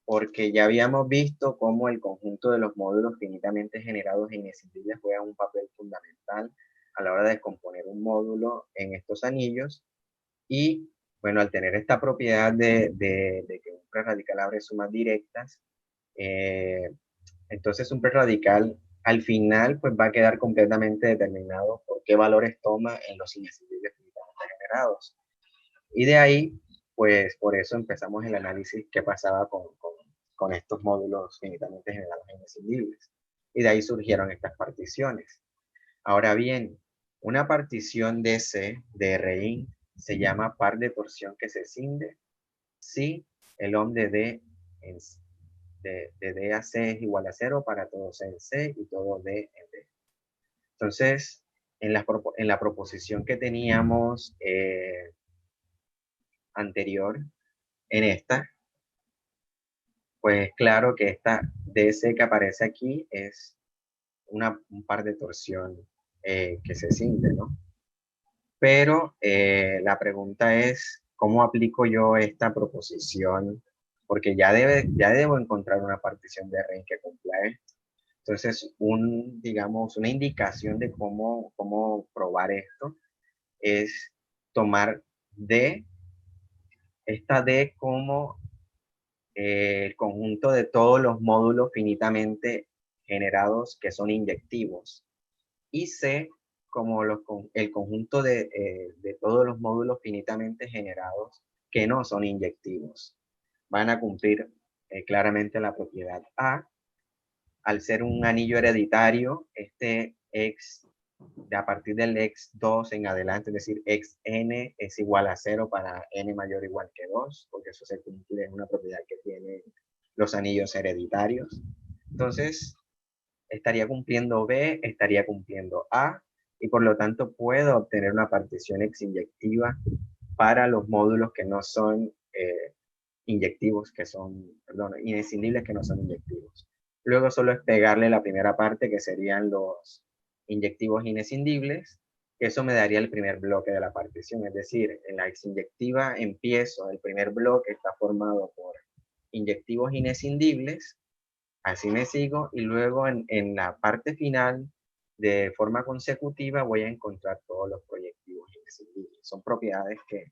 porque ya habíamos visto cómo el conjunto de los módulos finitamente generados e inescindibles juega un papel fundamental a la hora de descomponer un módulo en estos anillos. Y bueno, al tener esta propiedad de que un preradical abre sumas directas, entonces un preradical al final pues va a quedar completamente determinado por qué valores toma en los inescindibles finitamente generados. Y de ahí, pues por eso empezamos el análisis qué pasaba con estos módulos finitamente generados e inescindibles. Y de ahí surgieron estas particiones. Ahora bien, una partición DC de Rein se llama par de torsión que se cinde si el OM de D a C es igual a 0 para todo C en C y todo D en D. Entonces, en la proposición que teníamos anterior, en esta, pues claro que esta DC que aparece aquí es un par de torsión que se cinde, ¿no? Pero la pregunta es, ¿cómo aplico yo esta proposición? Porque ya debo encontrar una partición de Rein que cumpla esto. Entonces, digamos, una indicación de cómo probar esto es tomar esta D como el conjunto de todos los módulos finitamente generados que son inyectivos. Y C como el conjunto de todos los módulos finitamente generados que no son inyectivos. Van a cumplir claramente la propiedad A. Al ser un anillo hereditario, este x, a partir del x2 en adelante, es decir, xn es igual a 0 para n mayor o igual que 2, porque eso se cumple, es una propiedad que tienen los anillos hereditarios. Entonces, estaría cumpliendo B, estaría cumpliendo A, y por lo tanto puedo obtener una partición exinyectiva para los módulos que no son inyectivos, inescindibles que no son inyectivos. Luego solo es pegarle la primera parte, que serían los inyectivos inescindibles, que eso me daría el primer bloque de la partición, es decir, en la exinyectiva empiezo, el primer bloque está formado por inyectivos inescindibles, así me sigo, y luego en la parte final, de forma consecutiva, voy a encontrar todos los proyectivos inescindibles. Son propiedades que,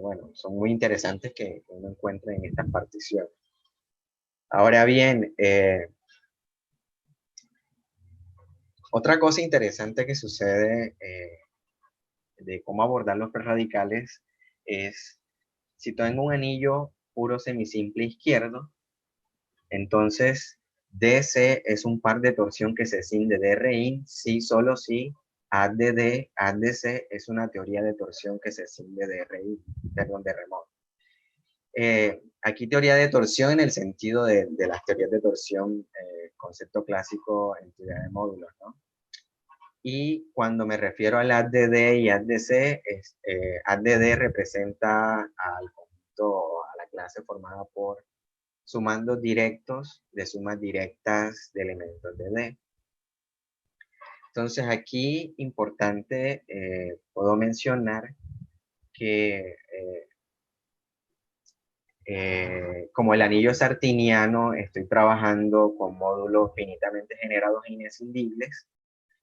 bueno, son muy interesantes que uno encuentra en estas particiones. Ahora bien, otra cosa interesante que sucede de cómo abordar los prerradicales es, si tengo un anillo puro semisimple izquierdo, entonces DC es un par de torsión que se cinde de Rein, si solo si ADD, ADC es una teoría de torsión que se cinde de Rein, perdón, de Remonte. Aquí teoría de torsión en el sentido de las teorías de torsión, concepto clásico en teoría de módulos, ¿no? Y cuando me refiero al ADD y ADC, ADD representa al conjunto, a la clase formada por sumandos directos de sumas directas de elementos de D. Entonces aquí, importante, puedo mencionar que como el anillo es artiniano, estoy trabajando con módulos finitamente generados e inescindibles.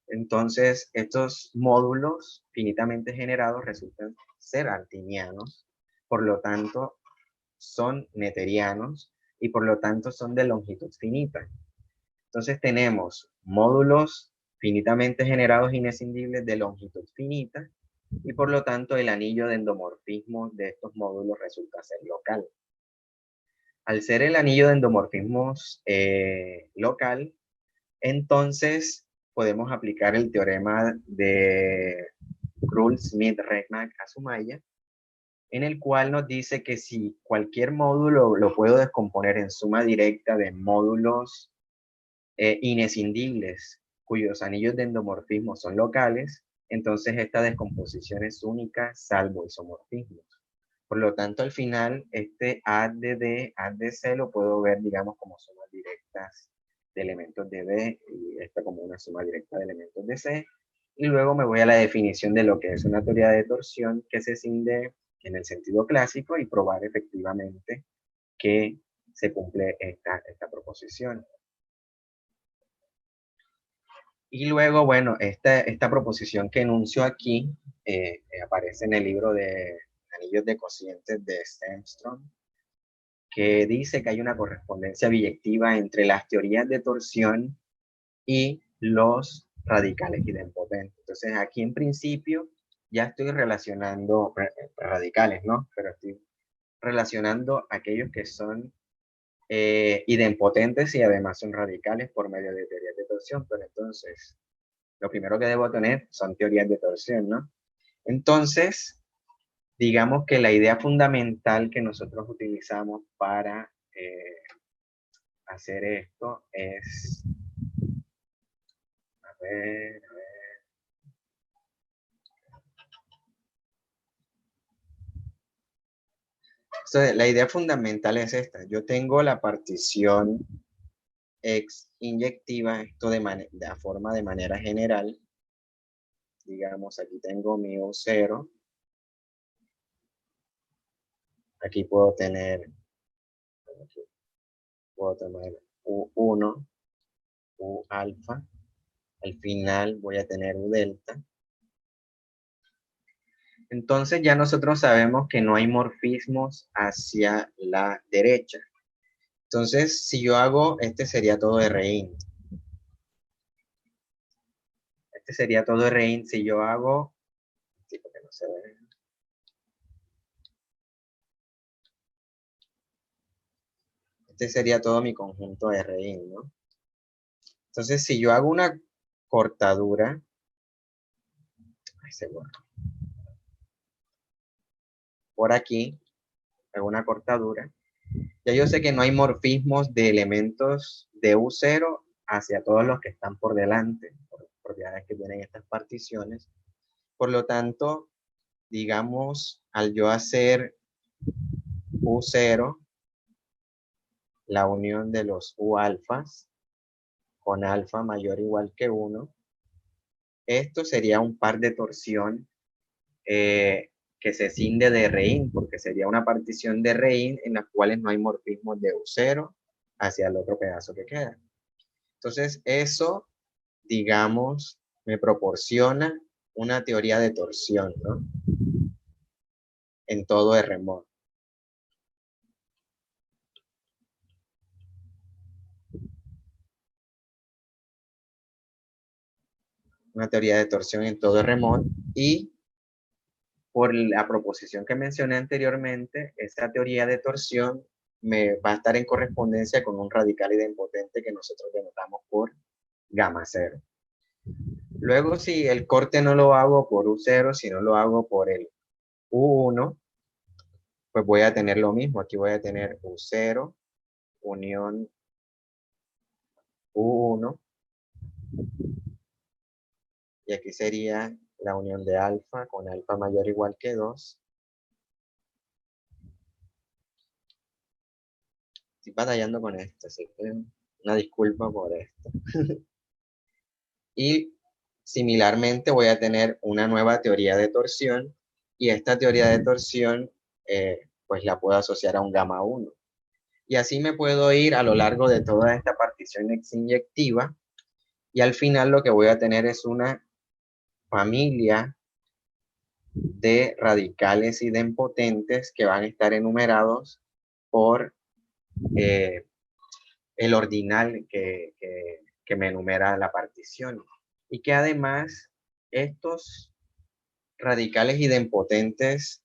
Entonces, estos módulos finitamente generados resultan ser artinianos. Por lo tanto, son neterianos y por lo tanto son de longitud finita. Entonces tenemos módulos finitamente generados inescindibles de longitud finita y por lo tanto el anillo de endomorfismo de estos módulos resulta ser local. Al ser el anillo de endomorfismos local, entonces podemos aplicar el teorema de Krull-Schmidt-Reitman-Kasumaya, en el cual nos dice que si cualquier módulo lo puedo descomponer en suma directa de módulos inescindibles cuyos anillos de endomorfismo son locales, entonces esta descomposición es única salvo isomorfismos. Por lo tanto, al final, este A de D, A de C lo puedo ver, digamos, como sumas directas de elementos de D y esta como una suma directa de elementos de C. Y luego me voy a la definición de lo que es una teoría de torsión que se cinde en el sentido clásico y probar efectivamente que se cumple esta proposición. Y luego, bueno, esta proposición que enuncio aquí aparece en el libro de Anillos de Cocientes de Stenström, que dice que hay una correspondencia biyectiva entre las teorías de torsión y los radicales idempotentes. Entonces, aquí en principio ya estoy relacionando radicales, ¿no? Pero estoy relacionando aquellos que son idempotentes y además son radicales por medio de teorías de torsión, pero entonces lo primero que debo tener son teorías de torsión, ¿no? Entonces, digamos que la idea fundamental que nosotros utilizamos para hacer esto es, a ver. Entonces, la idea fundamental es esta. Yo tengo la partición X inyectiva, esto de forma de manera general. Digamos, aquí tengo mi U0. Aquí puedo tener U1, U alfa. Al final voy a tener U delta. Entonces ya nosotros sabemos que no hay morfismos hacia la derecha. Entonces, si yo hago, este sería todo Rin. Este sería todo Rin. Si yo hago, sí, porque no se ve. Este sería todo mi conjunto de Rin, ¿no? Entonces, si yo hago una cortadura, por aquí, hago una cortadura, ya yo sé que no hay morfismos de elementos de U0 hacia todos los que están por delante, por propiedades que tienen estas particiones. Por lo tanto, digamos, al yo hacer U0, la unión de los U alfas con alfa mayor o igual que 1, esto sería un par de torsión que se cinde de Rein, porque sería una partición de Rein en las cuales no hay morfismos de U0 hacia el otro pedazo que queda. Entonces, eso, digamos, me proporciona una teoría de torsión, ¿no? En todo R mod. Una teoría de torsión en todo R mod y por la proposición que mencioné anteriormente, esta teoría de torsión me va a estar en correspondencia con un radical idempotente que nosotros denotamos por gamma 0. Luego, si el corte no lo hago por U0, sino lo hago por el U1, pues voy a tener lo mismo. Aquí voy a tener U0, unión U1, y aquí sería la unión de alfa con alfa mayor o igual que 2. Estoy batallando con esto, así que una disculpa por esto. Y similarmente voy a tener una nueva teoría de torsión, y esta teoría de torsión pues la puedo asociar a un gamma 1. Y así me puedo ir a lo largo de toda esta partición X-inyectiva, y al final lo que voy a tener es una familia de radicales idempotentes que van a estar enumerados por el ordinal que me enumera la partición. Y que además estos radicales idempotentes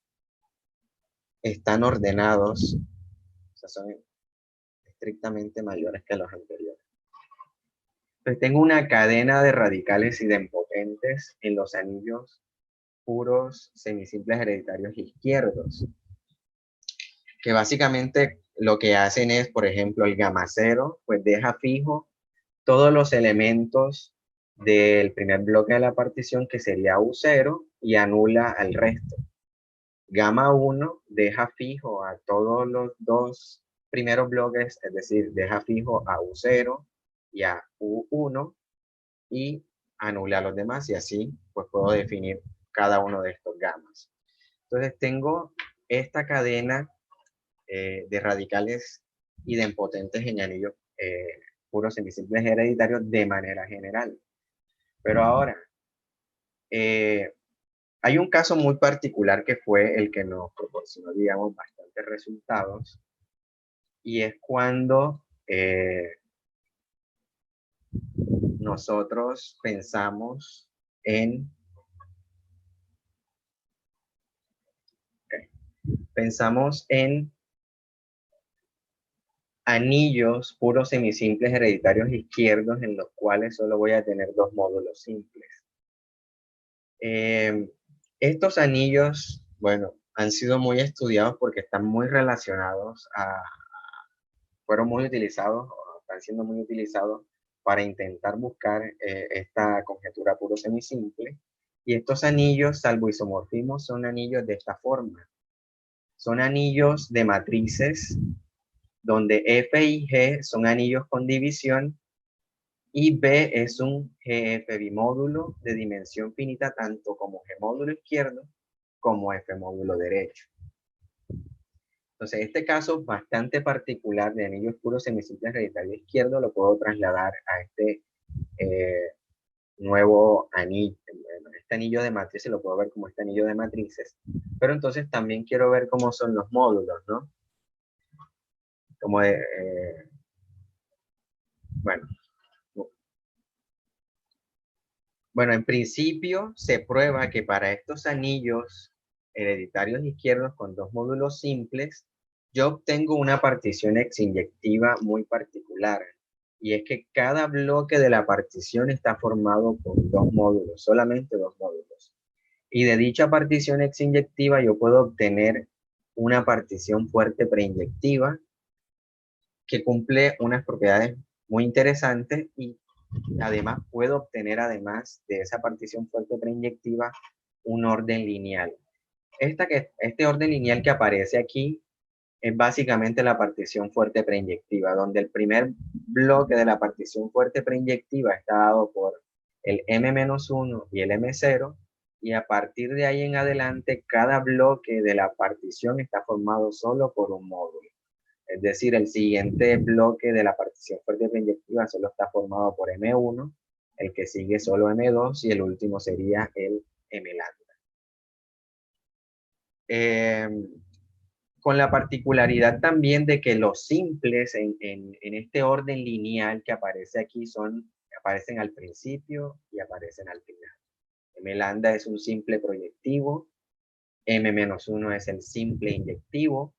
están ordenados, o sea, son estrictamente mayores que los anteriores. Entonces tengo una cadena de radicales idempotentes en los anillos puros semisimples hereditarios izquierdos, que básicamente lo que hacen es, por ejemplo, el gamma 0, pues deja fijo todos los elementos del primer bloque de la partición, que sería U0, y anula al resto. Gamma 1 deja fijo a todos los dos primeros bloques, es decir, deja fijo a U0 y a U1 y anula a los demás, y así pues puedo definir cada uno de estos gamas. Entonces tengo esta cadena de radicales idempotentes en anillos puros semisimples hereditarios de manera general. Pero ahora, hay un caso muy particular que fue el que nos proporcionó, digamos, bastantes resultados, y es cuando nosotros pensamos en anillos puros semisimples hereditarios izquierdos en los cuales solo voy a tener dos módulos simples. Estos anillos, bueno, han sido muy estudiados porque están muy relacionados fueron muy utilizados, o están siendo muy utilizados para intentar buscar esta conjetura puro semisimple. Y estos anillos, salvo isomorfismos, son anillos de esta forma. Son anillos de matrices donde F y G son anillos con división y B es un GF bimódulo de dimensión finita, tanto como G módulo izquierdo como F módulo derecho. Entonces, este caso bastante particular de anillos puros semisimples hereditario izquierdo lo puedo trasladar a este nuevo anillo. Este anillo de matrices lo puedo ver como este anillo de matrices, pero entonces también quiero ver cómo son los módulos, ¿no? Como bueno, en principio se prueba que para estos anillos hereditarios izquierdos con dos módulos simples, yo obtengo una partición exinyectiva muy particular. Y es que cada bloque de la partición está formado por dos módulos, solamente dos módulos. Y de dicha partición exinyectiva yo puedo obtener una partición fuerte preinyectiva que cumple unas propiedades muy interesantes, y además puedo obtener, además de esa partición fuerte preinyectiva, un orden lineal. Este orden lineal que aparece aquí es básicamente la partición fuerte preinyectiva, donde el primer bloque de la partición fuerte preinyectiva está dado por el M-1 y el M0, y a partir de ahí en adelante cada bloque de la partición está formado solo por un módulo. Es decir, el siguiente bloque de la partición fuerte preinyectiva solo está formado por M1, el que sigue solo M2 y el último sería el M lambda. Con la particularidad también de que los simples en este orden lineal que aparece aquí aparecen al principio y aparecen al final. M lambda es un simple proyectivo, M-1 es el simple inyectivo,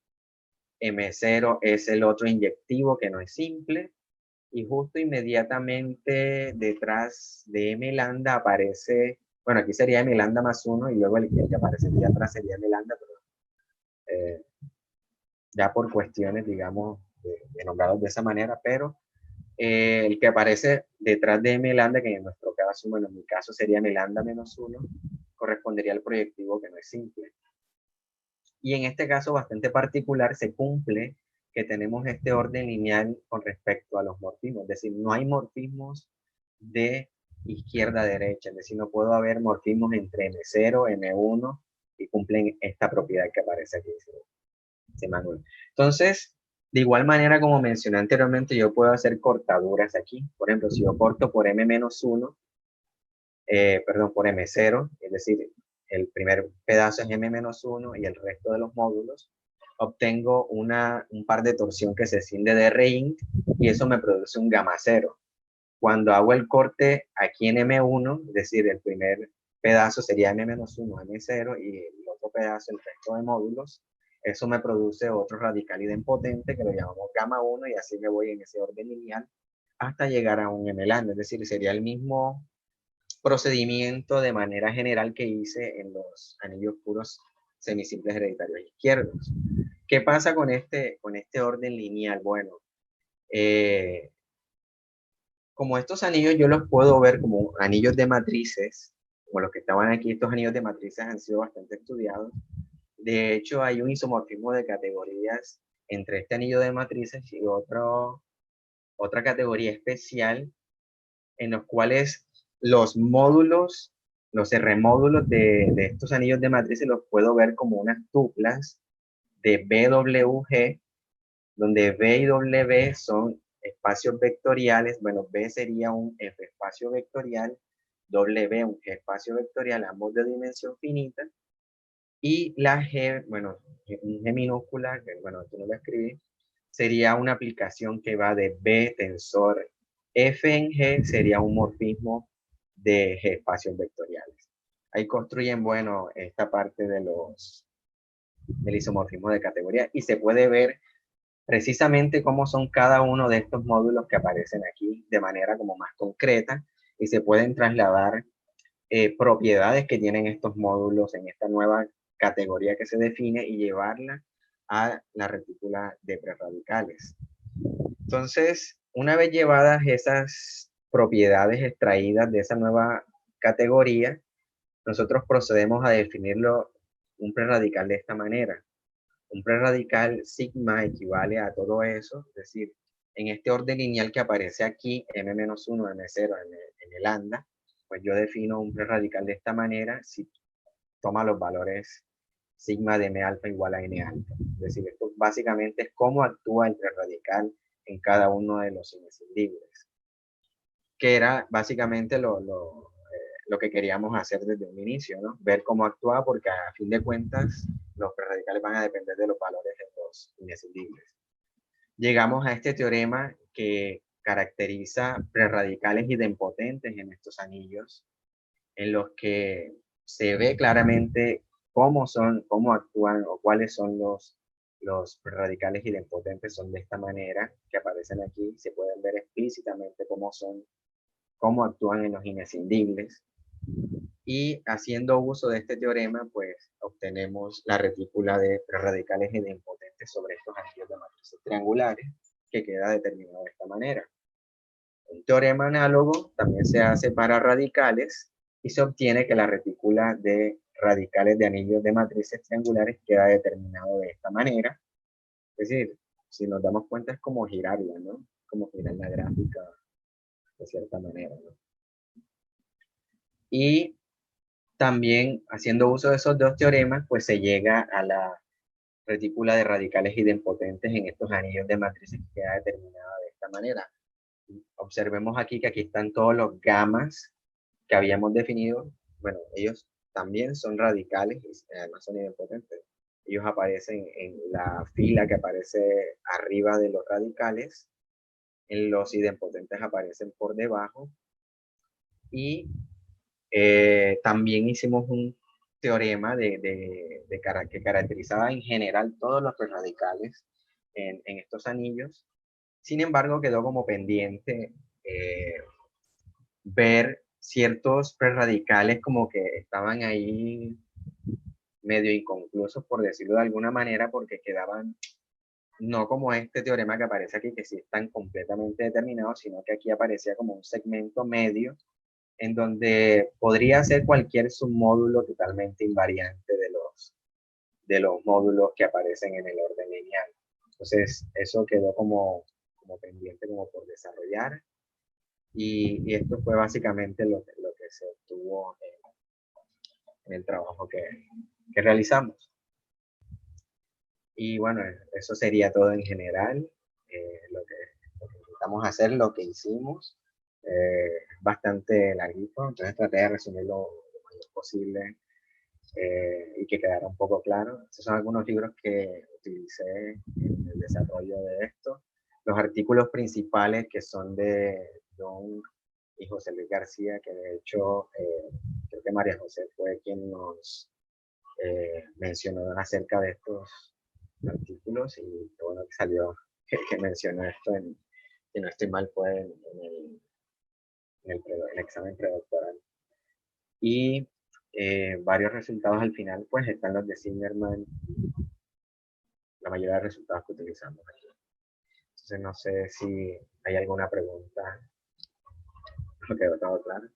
M0 es el otro inyectivo que no es simple, y justo inmediatamente detrás de M lambda aparece, bueno, aquí sería M lambda más 1 y luego el que aparecería atrás sería M lambda, pero ya por cuestiones, digamos, de nombrados de esa manera, pero el que aparece detrás de M lambda, que en nuestro caso, bueno, en mi caso sería M lambda menos 1, correspondería al proyectivo que no es simple. Y en este caso bastante particular se cumple que tenemos este orden lineal con respecto a los morfismos, es decir, no hay morfismos de izquierda a derecha, es decir, no puedo haber morfismos entre M0, M1 y cumplen esta propiedad que aparece aquí, dice Manuel. Entonces, de igual manera como mencioné anteriormente, yo puedo hacer cortaduras aquí. Por ejemplo, si yo corto por M-1, por M0, es decir, el primer pedazo es M-1 y el resto de los módulos, obtengo un par de torsión que se escinde de reint y eso me produce un gamma cero. Cuando hago el corte aquí en M1, es decir, el primer pedazo sería M-1, M0 y el otro pedazo, el resto de módulos, eso me produce otro radical idempotente que lo llamamos gamma 1 y así me voy en ese orden lineal hasta llegar a un M lambda, es decir, sería el mismo procedimiento de manera general que hice en los anillos puros semisimples hereditarios izquierdos. ¿Qué pasa con este orden lineal? Bueno, como estos anillos yo los puedo ver como anillos de matrices, como los que estaban aquí, estos anillos de matrices han sido bastante estudiados. De hecho, hay un isomorfismo de categorías entre este anillo de matrices y otra categoría especial en los cuales los módulos, los R-módulos de estos anillos de matrices los puedo ver como unas tuplas de BWG, donde B y W son espacios vectoriales. Bueno, B sería un F espacio vectorial, W un G espacio vectorial, ambos de dimensión finita. Y la G, bueno, un G minúscula, que bueno, aquí no lo escribí, sería una aplicación que va de B tensor F en G, sería un morfismo de G espacios vectoriales. Ahí construyen, bueno, esta parte del isomorfismo de categoría y se puede ver precisamente cómo son cada uno de estos módulos que aparecen aquí de manera como más concreta y se pueden trasladar propiedades que tienen estos módulos en esta nueva categoría que se define y llevarla a la retícula de prerradicales. Entonces, una vez llevadas esas propiedades extraídas de esa nueva categoría, nosotros procedemos a definirlo un prerradical de esta manera. Un prerradical sigma equivale a todo eso, es decir, en este orden lineal que aparece aquí, M-1, M0, M lambda, pues yo defino un prerradical de esta manera si toma los valores sigma de M alfa igual a N alfa. Es decir, esto básicamente es cómo actúa el prerradical en cada uno de los imprescindibles, que era básicamente lo que queríamos hacer desde un inicio, ¿no? Ver cómo actúa, porque a fin de cuentas los prerradicales van a depender de los valores de los imprescindibles. Llegamos a este teorema que caracteriza prerradicales idempotentes en estos anillos, en los que se ve claramente cómo actúan o cuáles son los prerradicales idempotentes. Son de esta manera que aparecen aquí, se pueden ver explícitamente cómo actúan en los inescindibles. Y haciendo uso de este teorema, pues obtenemos la retícula de prerradicales idempotentes sobre estos anillos de matrices triangulares, que queda determinado de esta manera. Un teorema análogo también se hace para radicales y se obtiene que la retícula de radicales de anillos de matrices triangulares queda determinado de esta manera. Es decir, si nos damos cuenta es como girarla, ¿no? Como girar la gráfica de cierta manera, ¿no? Y también, haciendo uso de esos dos teoremas, pues se llega a la retícula de radicales idempotentes en estos anillos de matrices que queda determinada de esta manera. Observemos aquí que aquí están todos los gamas que habíamos definido. Bueno, ellos también son radicales y además son idempotentes. Ellos aparecen en la fila que aparece arriba de los radicales. En los idempotentes aparecen por debajo. Y también hicimos un teorema que caracterizaba en general todos los prerradicales en estos anillos. Sin embargo, quedó como pendiente ver ciertos prerradicales como que estaban ahí medio inconclusos, por decirlo de alguna manera, porque quedaban no como este teorema que aparece aquí, que sí están completamente determinados, sino que aquí aparecía como un segmento medio en donde podría ser cualquier submódulo totalmente invariante de los módulos que aparecen en el orden lineal. Entonces, eso quedó como pendiente como por desarrollar. Y esto fue básicamente lo que se obtuvo en el trabajo que realizamos. Y bueno, eso sería todo en general, lo que intentamos hacer, lo que hicimos. Bastante larguito, entonces traté de resumirlo lo mayor posible y que quedara un poco claro. Estos son algunos libros que utilicé en el desarrollo de esto. Los artículos principales que son de Don y José Luis García, que de hecho creo que María José fue quien nos mencionó acerca de estos artículos, y qué bueno que salió que mencionó esto, si no estoy mal, fue el examen predoctoral. Y varios resultados al final, pues están los de Zimmerman, la mayoría de resultados que utilizamos aquí. Entonces no sé si hay alguna pregunta. ¿No quedó todo claro?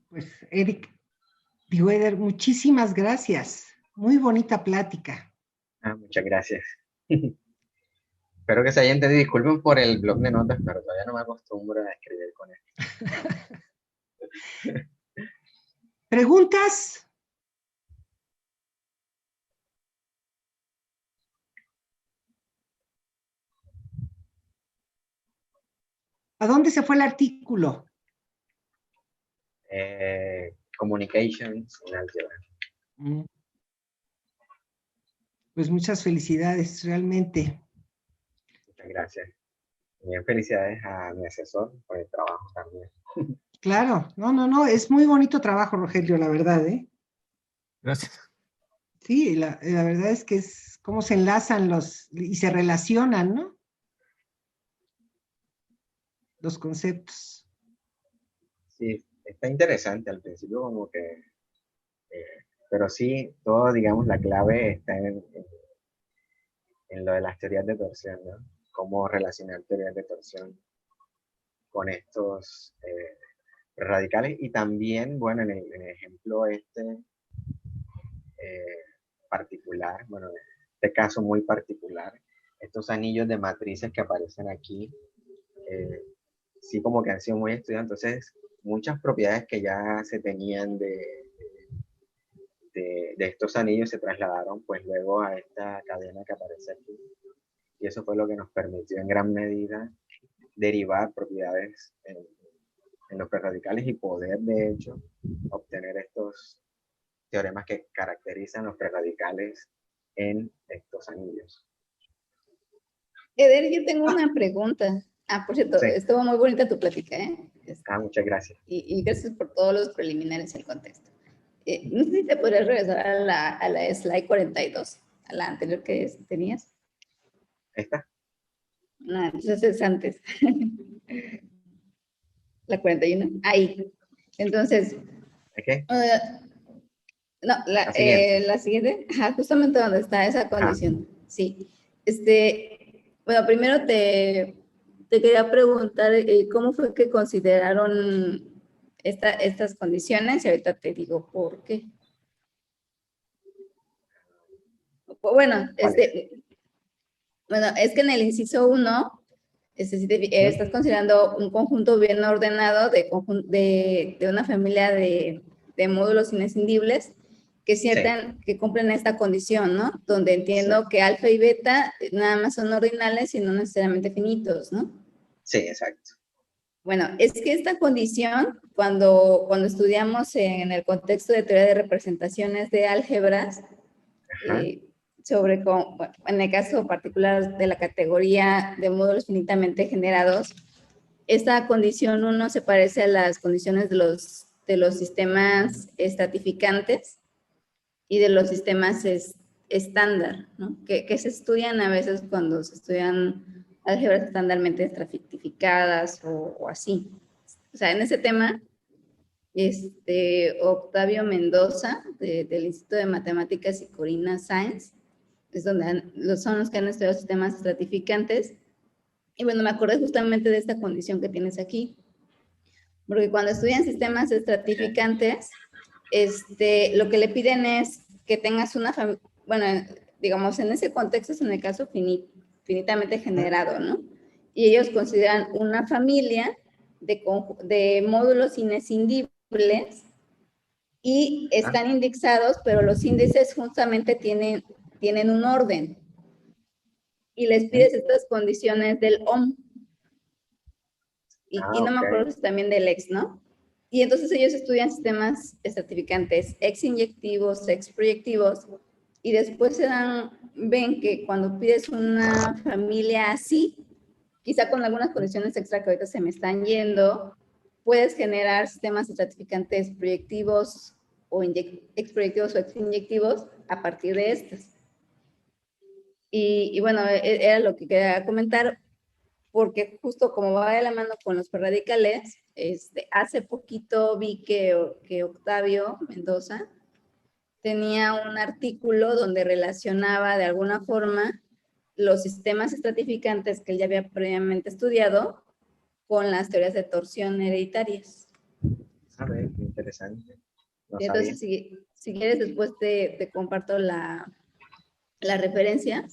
Pues, Eder, muchísimas gracias. Muy bonita plática. Muchas gracias. Espero que se haya entendido. Disculpen por el blog de notas, pero todavía no me acostumbro a escribir con esto. ¿Preguntas? ¿A dónde se fue el artículo? Communications en álgebra. Pues muchas felicidades, realmente. Muchas gracias. Bien, felicidades a mi asesor por el trabajo también. Claro, no, es muy bonito trabajo, Rogelio, la verdad, ¿eh? Gracias. Sí, la verdad es que es cómo se enlazan y se relacionan, ¿no? Los conceptos. Sí, está interesante al principio como que, pero sí, todo, digamos, la clave está en lo de las teorías de torsión, ¿no? Cómo relacionar teorías de torsión con estos radicales, y también, bueno, en el ejemplo particular, bueno, en este caso muy particular, estos anillos de matrices que aparecen aquí, sí como que han sido muy estudiados, entonces muchas propiedades que ya se tenían de estos anillos se trasladaron pues luego a esta cadena que aparece aquí, y eso fue lo que nos permitió en gran medida derivar propiedades en los prerradicales y poder de hecho obtener estos teoremas que caracterizan los prerradicales en estos anillos. Eder, yo tengo una pregunta. Por cierto, Sí. estuvo muy bonita tu plática, ¿eh? Muchas gracias. Y gracias por todos los preliminares y el contexto. No sé si te podrías regresar a la slide 42, a la anterior que tenías. ¿Esta? No, entonces es antes. La 41. Ahí. Entonces. ¿Okay? No, la siguiente. Justamente donde está esa condición. Sí. Bueno, primero te quería preguntar cómo fue que consideraron estas condiciones, y ahorita te digo por qué. Bueno, es que en el inciso 1, estás considerando un conjunto bien ordenado de una familia de módulos inescindibles que cumplen esta condición, ¿no? Donde entiendo que alfa y beta nada más son ordinales y no necesariamente finitos, ¿no? Sí, exacto. Bueno, es que esta condición, cuando estudiamos en el contexto de teoría de representaciones de álgebras, en el caso particular de la categoría de módulos finitamente generados, esta condición 1 se parece a las condiciones de los sistemas estratificantes y de los sistemas estándar, ¿no? Que se estudian a veces cuando se estudian álgebras estándarmente estratificadas o así. O sea, en ese tema, Octavio Mendoza, del Instituto de Matemáticas, y Corina Sáenz, son los que han estudiado sistemas estratificantes. Y bueno, me acordé justamente de esta condición que tienes aquí. Porque cuando estudian sistemas estratificantes, lo que le piden es que tengas una familia, bueno, digamos, en ese contexto es en el caso finitamente generado, ¿no? Y ellos consideran una familia de módulos inescindibles y están indexados, pero los índices justamente tienen un orden. Y les pides estas condiciones del OM. y no me acuerdo si también del ex, ¿no? Y entonces ellos estudian sistemas estratificantes ex-inyectivos, ex-proyectivos, y después ven que cuando pides una familia así, quizá con algunas condiciones extra que ahorita se me están yendo, puedes generar sistemas estratificantes proyectivos o exproyectivos o ex-inyectivos a partir de estas. Y bueno, era lo que quería comentar, porque justo como va de la mano con los radicales, hace poquito vi que Octavio Mendoza tenía un artículo donde relacionaba de alguna forma los sistemas estratificantes que él ya había previamente estudiado con las teorías de torsión hereditarias. A ver, qué interesante. No Entonces, si quieres, después te comparto la referencia.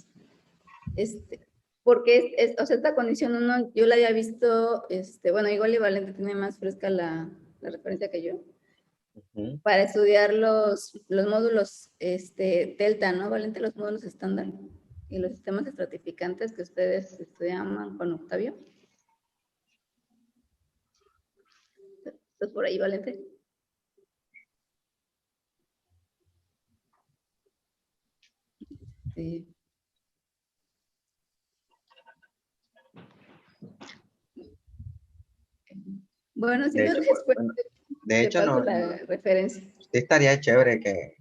Porque o sea, esta condición 1, yo la había visto, bueno, igual y Valente tiene más fresca la referencia que yo, para estudiar los módulos delta, ¿no, Valente? Los módulos estándar y los sistemas estratificantes que ustedes estudiaban con Octavio. ¿Estás por ahí, Valente? Sí. Bueno, si no, después de hecho, paso la referencia. Sí estaría chévere que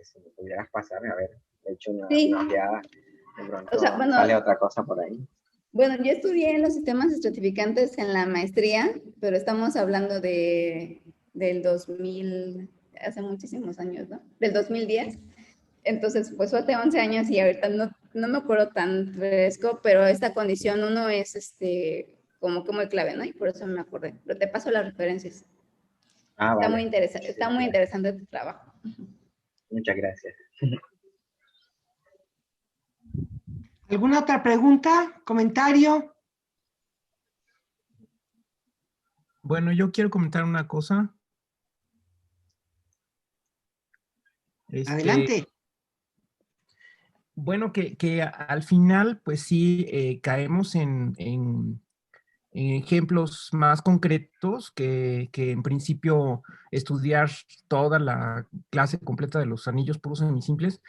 si me pudieras pasar, a ver, de hecho una ojeada, de pronto o sea, bueno, sale otra cosa por ahí. Bueno, yo estudié los sistemas estratificantes en la maestría, pero estamos hablando del 2000, hace muchísimos años, ¿no? Del 2010. Entonces, pues fue hace 11 años y ahorita no me acuerdo tan fresco, pero esta condición 1 es como que muy clave, ¿no? Y por eso me acordé. Pero te paso las referencias. Está vale. Muy interesante, Está muy interesante tu trabajo. Muchas gracias. ¿Alguna otra pregunta, comentario? Bueno, yo quiero comentar una cosa. Adelante. Bueno, que al final, pues sí, caemos en ejemplos más concretos que en principio estudiar toda la clase completa de los anillos puros semisimples.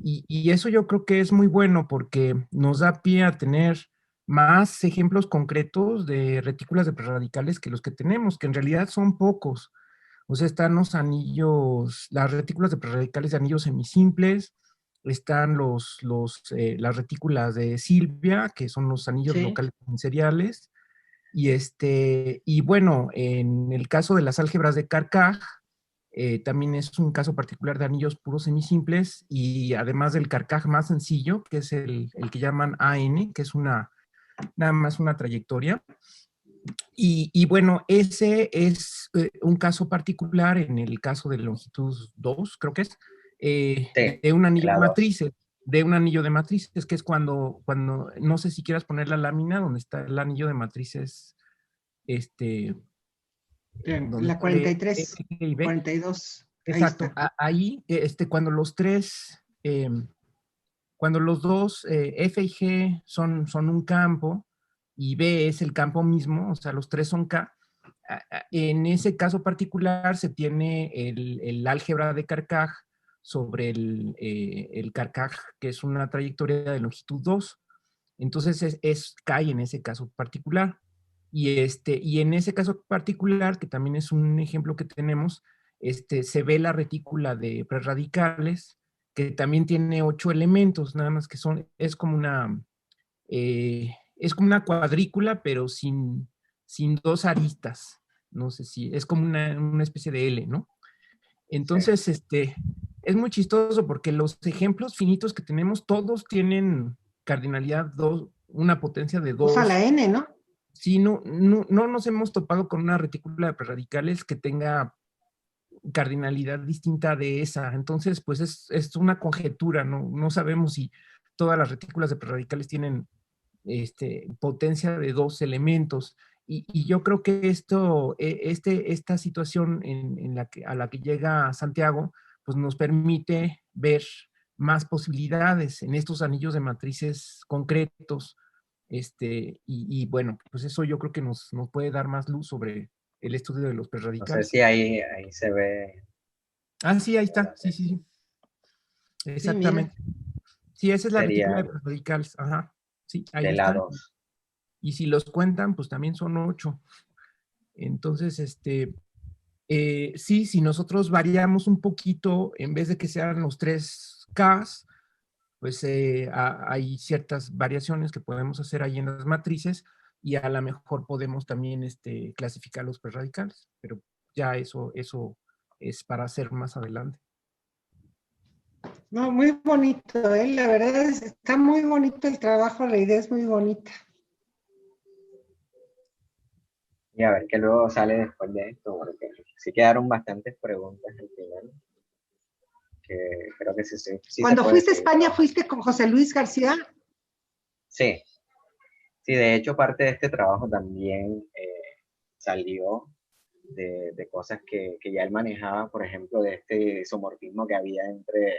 Y eso yo creo que es muy bueno porque nos da pie a tener más ejemplos concretos de retículas de prerradicales que los que tenemos, que en realidad son pocos. O sea, están los anillos, las retículas de prerradicales de anillos semisimples, están las retículas de Silvia, que son los anillos locales seriales, y bueno, en el caso de las álgebras de Carcaj, también es un caso particular de anillos puros semisimples, y además del Carcaj más sencillo, que es el que llaman AN, que es nada más una trayectoria. Y bueno, ese es un caso particular en el caso de longitud 2, creo que es, de un anillo de matrices. De un anillo de matrices, que es cuando, no sé si quieras poner la lámina donde está el anillo de matrices, la 43, 42. Exacto, ahí, cuando los dos, F y G son un campo, y B es el campo mismo, o sea, los tres son K, en ese caso particular se tiene el álgebra de Carcaj sobre el Carcaj, que es una trayectoria de longitud 2. Entonces cae en ese caso particular. Y en ese caso particular, que también es un ejemplo que tenemos, se ve la retícula de prerradicales, que también tiene 8 elementos, nada más que es como una cuadrícula, pero sin 2 aristas. No sé si, es como una especie de L, ¿no? Entonces, es muy chistoso porque los ejemplos finitos que tenemos, todos tienen cardinalidad 2, una potencia de 2. Usa la N, ¿no? Sí, no nos hemos topado con una retícula de prerradicales que tenga cardinalidad distinta de esa. Entonces, pues es una conjetura, no sabemos si todas las retículas de prerradicales tienen potencia de 2 elementos. Y yo creo que esta situación a la que llega Santiago, pues nos permite ver más posibilidades en estos anillos de matrices concretos, Y bueno, pues eso yo creo que nos puede dar más luz sobre el estudio de los No sé perradicales. si ahí se ve. Ah, sí, ahí está. Sí, sí, sí. Exactamente. Sí, esa es la Sería retícula de perradicales. Ajá. Sí, ahí de la están. 2. Y si los cuentan, pues también son 8. Entonces, sí, si nosotros variamos un poquito, en vez de que sean los 3Ks, pues hay ciertas variaciones que podemos hacer ahí en las matrices y a lo mejor podemos también clasificar los perradicales, pero ya eso es para hacer más adelante. No, muy bonito, ¿eh? La verdad está muy bonito el trabajo, la idea es muy bonita. Y a ver qué luego sale después de esto, porque sí quedaron bastantes preguntas al final, que creo que sí se Cuando puede fuiste a seguir España, trabajando. ¿fuiste con José Luis García? Sí, sí, de hecho parte de este trabajo también salió de cosas que ya él manejaba, por ejemplo, de este isomorfismo que había entre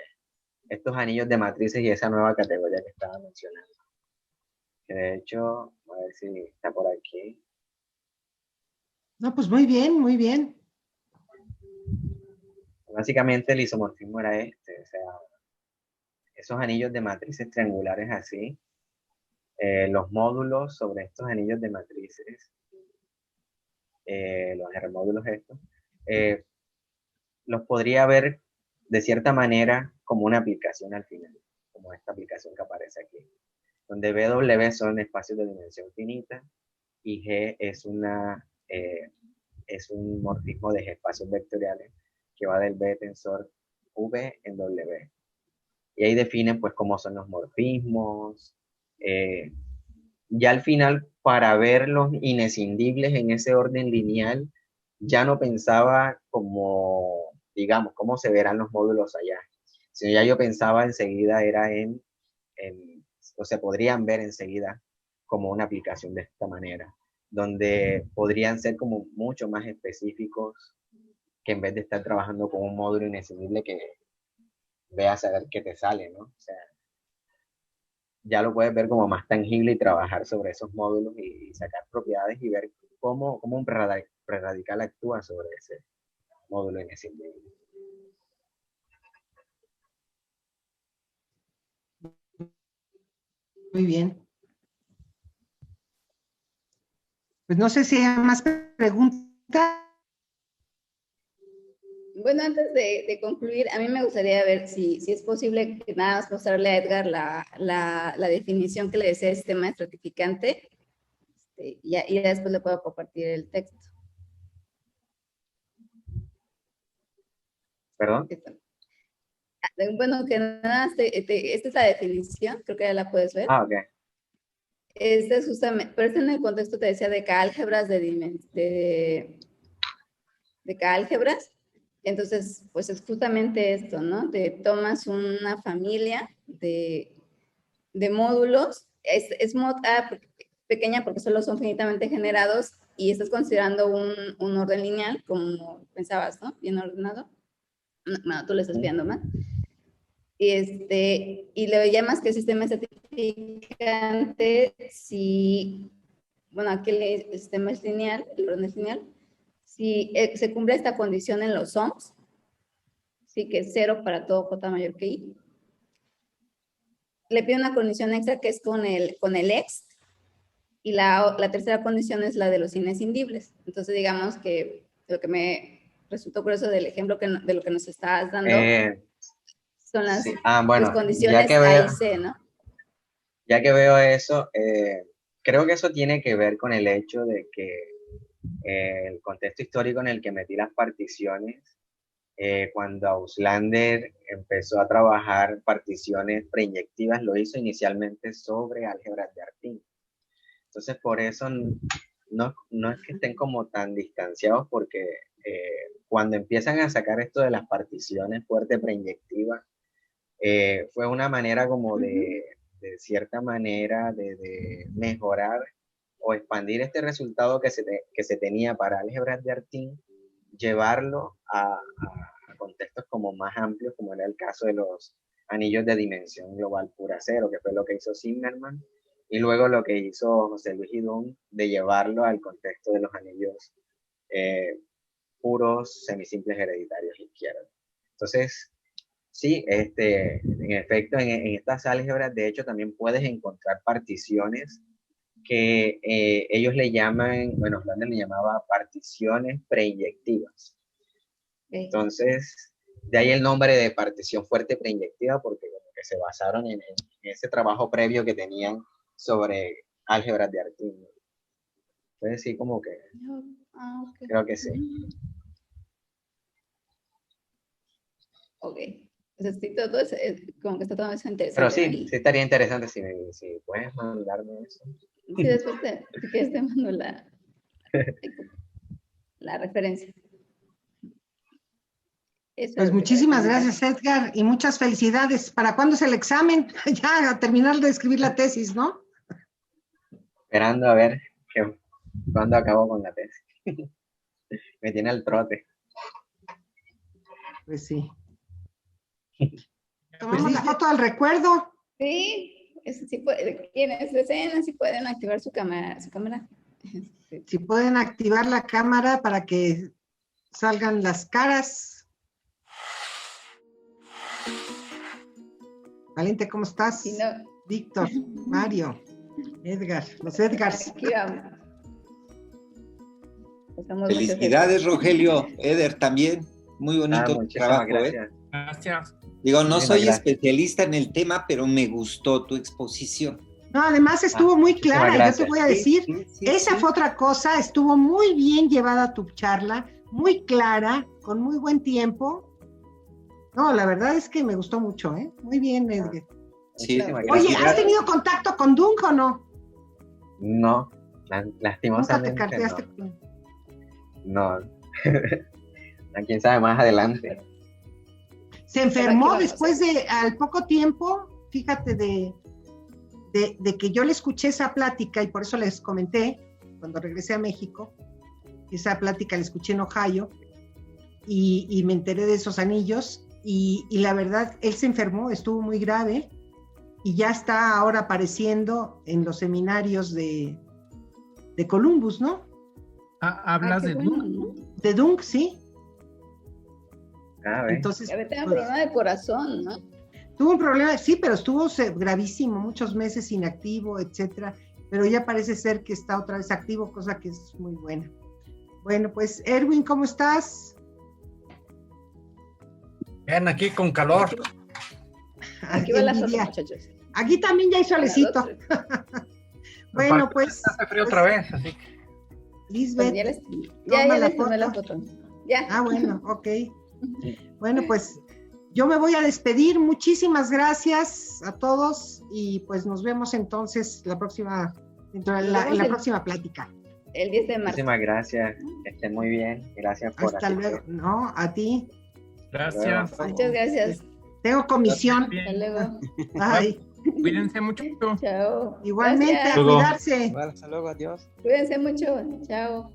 estos anillos de matrices y esa nueva categoría que estaba mencionando. Que de hecho, a ver si está por aquí. No, pues muy bien, muy bien. Básicamente el isomorfismo era o sea, esos anillos de matrices triangulares así, los módulos sobre estos anillos de matrices, los R-módulos estos, eh, los podría ver de cierta manera como una aplicación al final, como esta aplicación que aparece aquí, donde W son espacios de dimensión finita y G es un morfismo de G espacios vectoriales que va del B tensor V en W. Y ahí definen pues cómo son los morfismos. Ya al final, para ver los inescindibles en ese orden lineal, ya no pensaba como, digamos, cómo se verán los módulos allá, sino ya yo pensaba enseguida era o se podrían ver enseguida como una aplicación de esta manera, donde podrían ser como mucho más específicos que en vez de estar trabajando con un módulo inescindible que veas a ver qué te sale, ¿no? O sea, ya lo puedes ver como más tangible y trabajar sobre esos módulos y sacar propiedades y ver cómo un preradical actúa sobre ese módulo inescindible. Muy bien. Pues no sé si hay más preguntas. Bueno, antes de concluir, a mí me gustaría ver si es posible que nada más mostrarle a Edgar la definición que le decía de sistema estratificante, y ya después le puedo compartir el texto. ¿Perdón? Bueno, que nada, esta es la definición, creo que ya la puedes ver. Ah, ok. Este es justamente, pero este en el contexto te decía de K-álgebras de K-álgebras. Entonces, pues es justamente esto, ¿no? Te tomas una familia de módulos, pequeña porque solo son finitamente generados y estás considerando un orden lineal, como pensabas, ¿no? Bien ordenado. No, tú le estás pidiendo más. Y le llamas que sistema estratificante si, bueno, aquí el sistema es lineal, el orden es lineal, si se cumple esta condición en los SOMs, sí que es 0 para todo J mayor que I. Le pido una condición extra que es con el ext, y la tercera condición es la de los inescindibles. Entonces, digamos que lo que me resultó curioso del ejemplo de lo que nos estás dando son las Sí. Bueno, condiciones A y C, ¿no? Ya que veo eso, creo que eso tiene que ver con el hecho de que el contexto histórico en el que metí las particiones, cuando Auslander empezó a trabajar particiones preinyectivas, lo hizo inicialmente sobre álgebras de Artin. Entonces, por eso no es que estén como tan distanciados, porque cuando empiezan a sacar esto de las particiones fuerte preinyectivas, fue una manera como de cierta manera, de mejorar o expandir este resultado que se tenía para álgebras de Artin, llevarlo a contextos como más amplios, como era el caso de los anillos de dimensión global pura cero, que fue lo que hizo Zimmermann, y luego lo que hizo José Luis Hidún de llevarlo al contexto de los anillos puros semisimples hereditarios izquierdos. Entonces, sí, en efecto, en estas álgebras, de hecho, también puedes encontrar particiones que ellos le llaman, bueno, Blander le llamaba particiones preinyectivas. Entonces, de ahí el nombre de partición fuerte preinyectiva, porque como que se basaron en ese trabajo previo que tenían sobre álgebras de Artin. Entonces, sí, como que Okay. creo que sí. Ok. Entonces, sí, todo es como que está todo eso interesante. Pero sí, ahí. sí estaría interesante si puedes mandarme eso. Sí, después si quieres te mando la referencia. Eso Pues es lo que muchísimas te gracias, Edgar, y muchas felicidades. ¿Para cuándo es el examen? Ya a terminar de escribir la tesis, ¿no? Esperando a ver cuándo acabo con la tesis. Me tiene al trote. Pues sí. Tomamos la foto del recuerdo. Sí, quienes deseen, si pueden activar su cámara. Si pueden activar la cámara para que salgan las caras. Valente, ¿cómo estás? Si no, Víctor, Mario, Edgar, los Edgars. aquí vamos. Estamos Felicidades, Rogelio, Eder también. Muy bonito muchísimas trabajo, gracias. Gracias. Digo, no Muchísimas soy gracias. especialista en el tema, pero me gustó tu exposición. No, además estuvo muy clara, yo te gracias. voy a decir, Sí, esa sí. fue otra cosa, estuvo muy bien llevada tu charla, muy clara, con muy buen tiempo. No, la verdad es que me gustó mucho, ¿eh? Muy bien, Edgar. Sí. Muchísimas Oye, gracias. ¿has tenido contacto con Dunk o no? No, Nunca te lastimosamente carteaste. no. Quién sabe más adelante. Se enfermó Aquí vamos. después al poco tiempo, fíjate, de que yo le escuché esa plática y por eso les comenté, cuando regresé a México, esa plática la escuché en Ohio y me enteré de esos anillos y la verdad, él se enfermó, estuvo muy grave y ya está ahora apareciendo en los seminarios de Columbus, ¿no? Hablas de bueno, Dune. ¿no? De Dunk, sí. A ver. Entonces, Ya tengo pues, problema de corazón, ¿no? tuvo un problema, sí, pero estuvo gravísimo, muchos meses inactivo, etcétera, pero ya parece ser que está otra vez activo, cosa que es muy buena. Bueno, pues, Erwin, ¿cómo estás? Bien, aquí con calor. Aquí va la foto, Envidia. muchachos. Aquí también ya hay solecito. Bueno, pues, Hace frío otra vez, así que. Lisbeth, Ya toma la les tomé la foto. foto. Ya. Bueno, ok. Bueno, pues, yo me voy a despedir. Muchísimas gracias a todos y pues nos vemos entonces en la próxima plática. El 10 de marzo. Muchísimas gracias. Que estén muy bien. Gracias por Hasta asistir. luego. No, a ti. Gracias. Muchas gracias. Tengo comisión. Hasta luego. Ay, Cuídense mucho. Chao. igualmente, a Gracias. Luego. cuidarse. Hasta luego, adiós. Cuídense mucho. Chao.